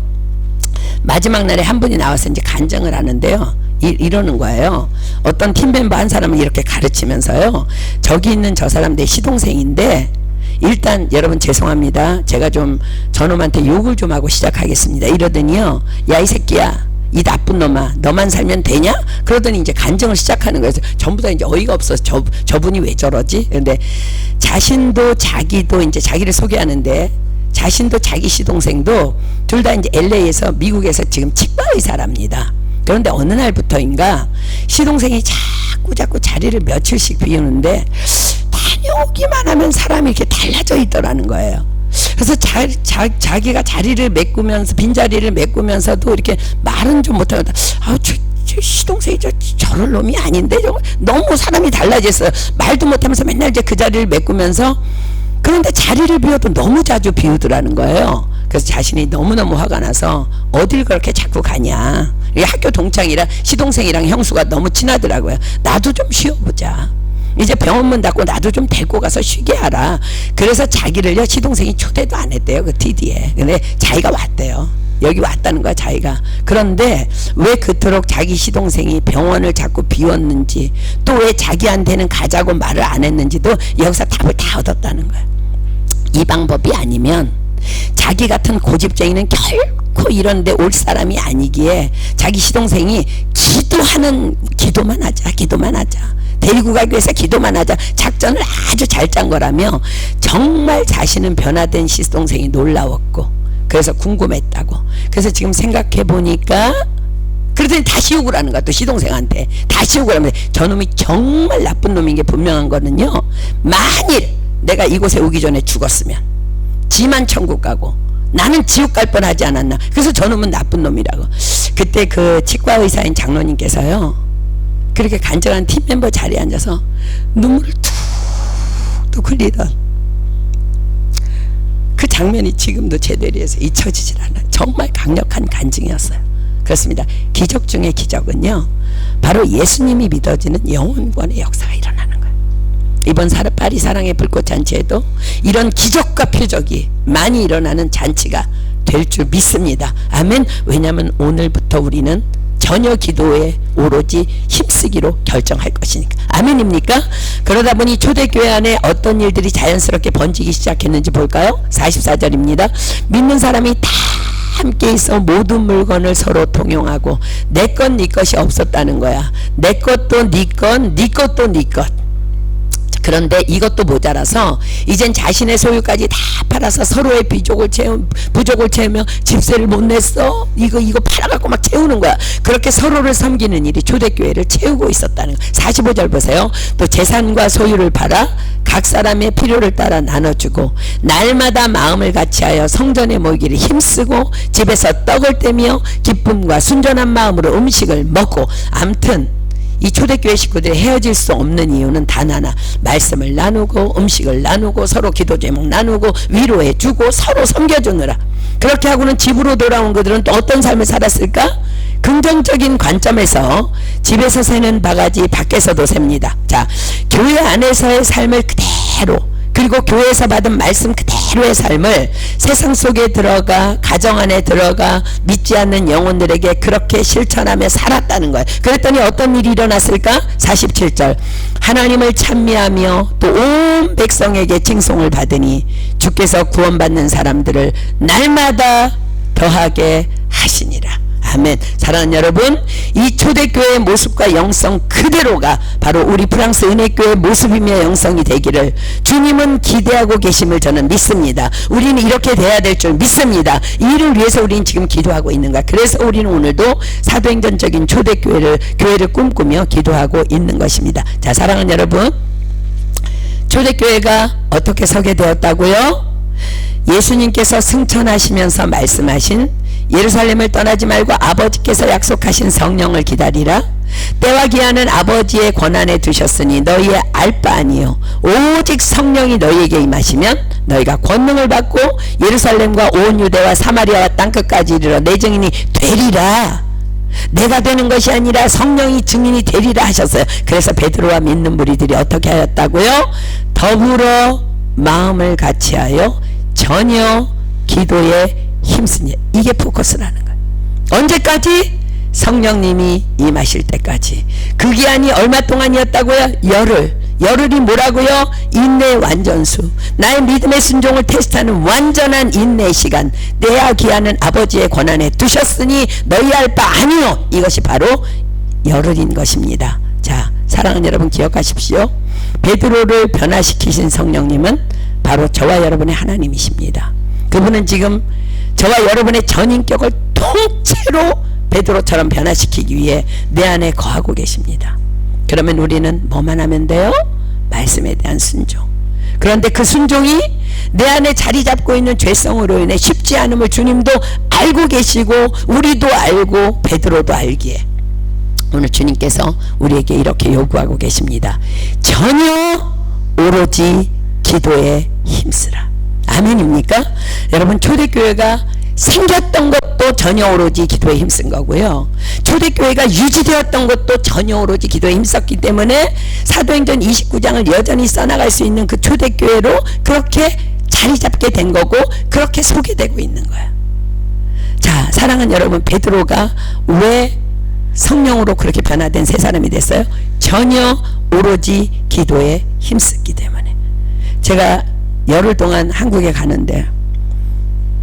마지막 날에 한 분이 나와서 이제 간증을 하는데요, 이러는 거예요. 어떤 팀멤버 한 사람을 이렇게 가르치면서요, 저기 있는 저 사람 내 시동생인데 일단 여러분 죄송합니다, 제가 좀 저놈한테 욕을 좀 하고 시작하겠습니다. 이러더니요, 야 이 새끼야, 이 나쁜 놈아, 너만 살면 되냐? 그러더니 이제 간증을 시작하는 거예요. 전부 다 이제 어이가 없어서 저분이 왜 저러지? 근데 자신도 자기도 이제 자기를 소개하는데, 자신도 자기 시동생도 둘 다 이제 LA에서 미국에서 지금 치과의사랍니다. 그런데 어느 날부터인가 시동생이 자꾸 자리를 며칠씩 비우는데 다녀오기만 하면 사람이 이렇게 달라져 있더라는 거예요. 그래서 자기가 자리를 메꾸면서, 빈자리를 메꾸면서도 이렇게 말은 좀 못하고, 저 시동생이 저럴 놈이 아닌데, 너무 사람이 달라졌어요. 말도 못하면서 맨날 이제 그 자리를 메꾸면서, 그런데 자리를 비워도 너무 자주 비우더라는 거예요. 그래서 자신이 너무너무 화가 나서 어딜 그렇게 자꾸 가냐, 학교 동창이라 시동생이랑 형수가 너무 친하더라고요. 나도 좀 쉬어보자, 이제 병원문 닫고 나도 좀 데리고 가서 쉬게 하라. 그래서 자기를요, 시동생이 초대도 안 했대요, 그 TD에. 근데 자기가 왔대요. 여기 왔다는 거야, 자기가. 그런데 왜 그토록 자기 시동생이 병원을 자꾸 비웠는지, 또 왜 자기한테는 가자고 말을 안 했는지도 여기서 답을 다 얻었다는 거야. 이 방법이 아니면 자기 같은 고집쟁이는 결코 이런 데 올 사람이 아니기에 자기 시동생이 기도만 하자, 데리고 가기 위해서 기도만 하자, 작전을 아주 잘 짠 거라며 정말 자신은 변화된 시동생이 놀라웠고, 그래서 궁금했다고. 그래서 지금 생각해 보니까, 그러더니 다시 욕을 하는 거야, 또 시동생한테. 다시 욕을 하면, 저놈이 정말 나쁜 놈인 게 분명한 거는요, 만일 내가 이곳에 오기 전에 죽었으면 지만 천국 가고 나는 지옥 갈 뻔하지 않았나. 그래서 저놈은 나쁜 놈이라고. 그때 그 치과 의사인 장로님께서요, 그렇게 간절한 팀멤버 자리에 앉아서 눈물을 툭툭 흘리던 그 장면이 지금도 제 뇌리에서 잊혀지질 않아요. 정말 강력한 간증이었어요. 그렇습니다. 기적 중의 기적은요, 바로 예수님이 믿어지는 영혼권의 역사가 일어나는 거예요. 이번 파리 사랑의 불꽃 잔치에도 이런 기적과 표적이 많이 일어나는 잔치가 될 줄 믿습니다. 아멘. 왜냐하면 오늘부터 우리는 전혀 기도에 오로지 힘쓰기로 결정할 것이니까. 아멘입니까? 그러다 보니 초대교회 안에 어떤 일들이 자연스럽게 번지기 시작했는지 볼까요? 44절입니다. 믿는 사람이 다 함께 있어 모든 물건을 서로 통용하고, 내 것 네 것이 없었다는 거야. 내 것도 네 것, 네 것도 네 것. 그런데 이것도 모자라서 이젠 자신의 소유까지 다 팔아서 서로의 부족을 채우며 집세를 못 냈어, 이거 팔아갖고 막 채우는 거야. 그렇게 서로를 섬기는 일이 초대교회를 채우고 있었다는 거야. 45절 보세요. 또 재산과 소유를 팔아 각 사람의 필요를 따라 나눠주고, 날마다 마음을 같이하여 성전에 모이기를 힘쓰고, 집에서 떡을 떼며 기쁨과 순전한 마음으로 음식을 먹고. 암튼 이 초대교회 식구들이 헤어질 수 없는 이유는 단 하나, 말씀을 나누고 음식을 나누고 서로 기도 제목 나누고 위로해주고 서로 섬겨주느라. 그렇게 하고는 집으로 돌아온 그들은 또 어떤 삶을 살았을까? 긍정적인 관점에서 집에서 새는 바가지 밖에서도 셉니다. 자, 교회 안에서의 삶을 그대로, 그리고 교회에서 받은 말씀 그대로의 삶을 세상 속에 들어가, 가정 안에 들어가 믿지 않는 영혼들에게 그렇게 실천하며 살았다는 거예요. 그랬더니 어떤 일이 일어났을까? 47절, 하나님을 찬미하며 또 온 백성에게 칭송을 받으니 주께서 구원받는 사람들을 날마다 더하게 하시니라. 아멘. 사랑하는 여러분, 이 초대교회의 모습과 영성 그대로가 바로 우리 프랑스 은혜교회의 모습이며 영성이 되기를 주님은 기대하고 계심을 저는 믿습니다. 우리는 이렇게 돼야 될 줄 믿습니다. 이를 위해서 우리는 지금 기도하고 있는 거야. 그래서 우리는 오늘도 사도행전적인 교회를 꿈꾸며 기도하고 있는 것입니다. 자, 사랑하는 여러분, 초대교회가 어떻게 서게 되었다고요? 예수님께서 승천하시면서 말씀하신 예루살렘을 떠나지 말고 아버지께서 약속하신 성령을 기다리라. 때와 기한은 아버지의 권한에 두셨으니 너희의 알 바 아니요 오직 성령이 너희에게 임하시면 너희가 권능을 받고 예루살렘과 온 유대와 사마리아와 땅끝까지 이르러 내 증인이 되리라. 내가 되는 것이 아니라 성령이 증인이 되리라 하셨어요. 그래서 베드로와 믿는 무리들이 어떻게 하였다고요? 더불어 마음을 같이하여 전혀 기도에 힘쓰니, 이게 포커스라는 거예요. 언제까지? 성령님이 임하실 때까지. 그 기한이 얼마 동안이었다고요? 열흘이 뭐라고요? 인내의 완전수. 나의 믿음의 순종을 테스트하는 완전한 인내의 시간. 내야 기한은 아버지의 권한에 두셨으니 너희 할 바 아니요. 이것이 바로 열흘인 것입니다. 자, 사랑하는 여러분, 기억하십시오. 베드로를 변화시키신 성령님은 바로 저와 여러분의 하나님이십니다. 그분은 지금 저와 여러분의 전인격을 통째로 베드로처럼 변화시키기 위해 내 안에 거하고 계십니다. 그러면 우리는 뭐만 하면 돼요? 말씀에 대한 순종. 그런데 그 순종이 내 안에 자리 잡고 있는 죄성으로 인해 쉽지 않음을 주님도 알고 계시고 우리도 알고 베드로도 알기에 오늘 주님께서 우리에게 이렇게 요구하고 계십니다. 전혀 오로지 기도에 힘쓰라. 아멘입니까? 여러분, 초대교회가 생겼던 것도 전혀 오로지 기도에 힘쓴 거고요. 초대교회가 유지되었던 것도 전혀 오로지 기도에 힘썼기 때문에 사도행전 29장을 여전히 써나갈 수 있는 그 초대교회로 그렇게 자리 잡게 된 거고 그렇게 소개되고 있는 거야. 자, 사랑하는 여러분, 베드로가 왜 성령으로 그렇게 변화된 세 사람이 됐어요? 전혀 오로지 기도에 힘썼기 때문에. 제가 열흘 동안 한국에 가는데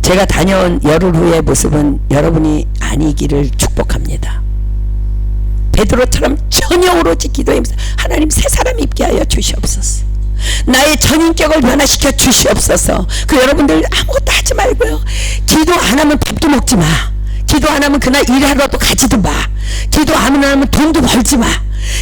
제가 다녀온 열흘 후의 모습은 여러분이 아니기를 축복합니다. 베드로처럼 전혀 오로지 기도에 힘써 하나님 새 사람 입게 하여 주시옵소서. 나의 전인격을 변화시켜 주시옵소서. 그 여러분들 아무것도 하지 말고요. 기도 안 하면 밥도 먹지 마. 기도 안 하면 그날 일하러도 가지도 마. 기도 안 하면 돈도 벌지 마.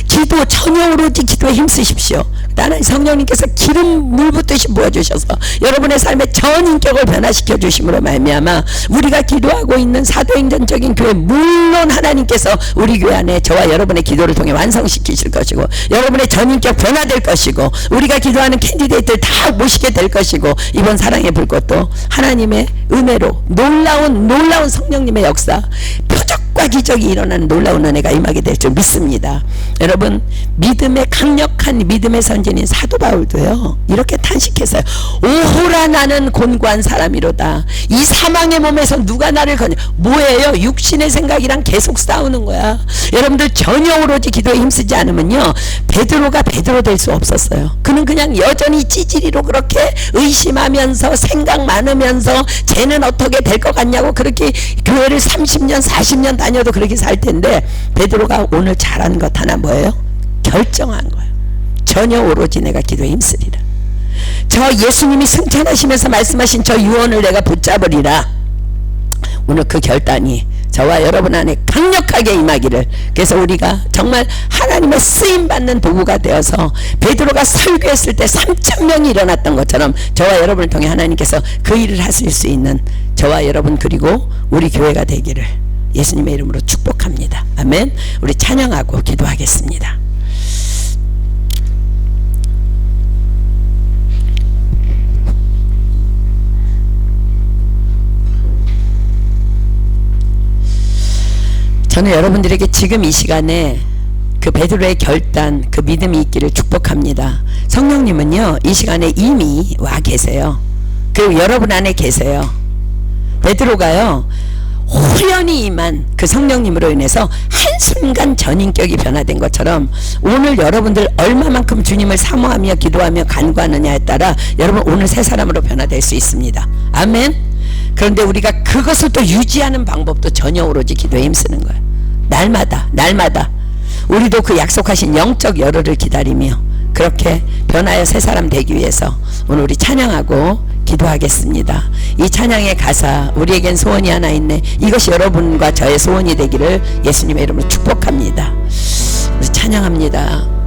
기도 전혀 오로지 기도에 힘쓰십시오. 나는 성령님께서 기름 물 붓듯이 부어주셔서 여러분의 삶의 전인격을 변화시켜 주심으로 말미암아 우리가 기도하고 있는 사도행전적인 교회, 물론 하나님께서 우리 교회 안에 저와 여러분의 기도를 통해 완성시키실 것이고 여러분의 전인격 변화될 것이고 우리가 기도하는 캔디데이트를 다 모시게 될 것이고 이번 사랑의 불꽃도 하나님의 은혜로 놀라운 성령님의 역사, 표적과 기적이 일어나는 놀라운 은혜가 임하게 될 줄 믿습니다. 여러분, 믿음의 강력한 믿음의 선진인 사도 바울도요 이렇게 탄식했어요. 오호라 나는 곤고한 사람이로다. 이 사망의 몸에서 누가 나를 건져. 뭐예요? 육신의 생각이랑 계속 싸우는 거야. 여러분들 전혀 오로지 기도에 힘쓰지 않으면요 베드로가 베드로 될 수 없었어요. 그는 그냥 여전히 찌질이로 그렇게 의심하면서 생각 많으면서 쟤는 어떻게 될 것 같냐고 그렇게 교회를 30년 40년 다녀도 그렇게 살 텐데 베드로가 오늘 잘한 것 하나 뭐예요? 결정한 거예요. 전혀 오로지 내가 기도에 힘쓰리라. 저 예수님이 승천하시면서 말씀하신 저 유언을 내가 붙잡으리라. 오늘 그 결단이 저와 여러분 안에 강력하게 임하기를. 그래서 우리가 정말 하나님의 쓰임받는 도구가 되어서 베드로가 설교했을 때 3,000명이 일어났던 것처럼 저와 여러분을 통해 하나님께서 그 일을 하실 수 있는 저와 여러분 그리고 우리 교회가 되기를 예수님의 이름으로 축복합니다. 아멘. 우리 찬양하고 기도하겠습니다. 저는 여러분들에게 지금 이 시간에 그 베드로의 결단, 그 믿음이 있기를 축복합니다. 성령님은요, 이 시간에 이미 와 계세요. 그리고 여러분 안에 계세요. 베드로가요, 호련히 임한 그 성령님으로 인해서 한순간 전인격이 변화된 것처럼 오늘 여러분들 얼마만큼 주님을 사모하며 기도하며 간구하느냐에 따라 여러분 오늘 새 사람으로 변화될 수 있습니다. 아멘. 그런데 우리가 그것을 또 유지하는 방법도 전혀 오로지 기도에 힘쓰는 거예요. 날마다 우리도 그 약속하신 영적 열흘을 기다리며 그렇게 변화의 새 사람 되기 위해서 오늘 우리 찬양하고 기도하겠습니다. 이 찬양의 가사, 우리에겐 소원이 하나 있네. 이것이 여러분과 저의 소원이 되기를 예수님의 이름으로 축복합니다. 우리 찬양합니다.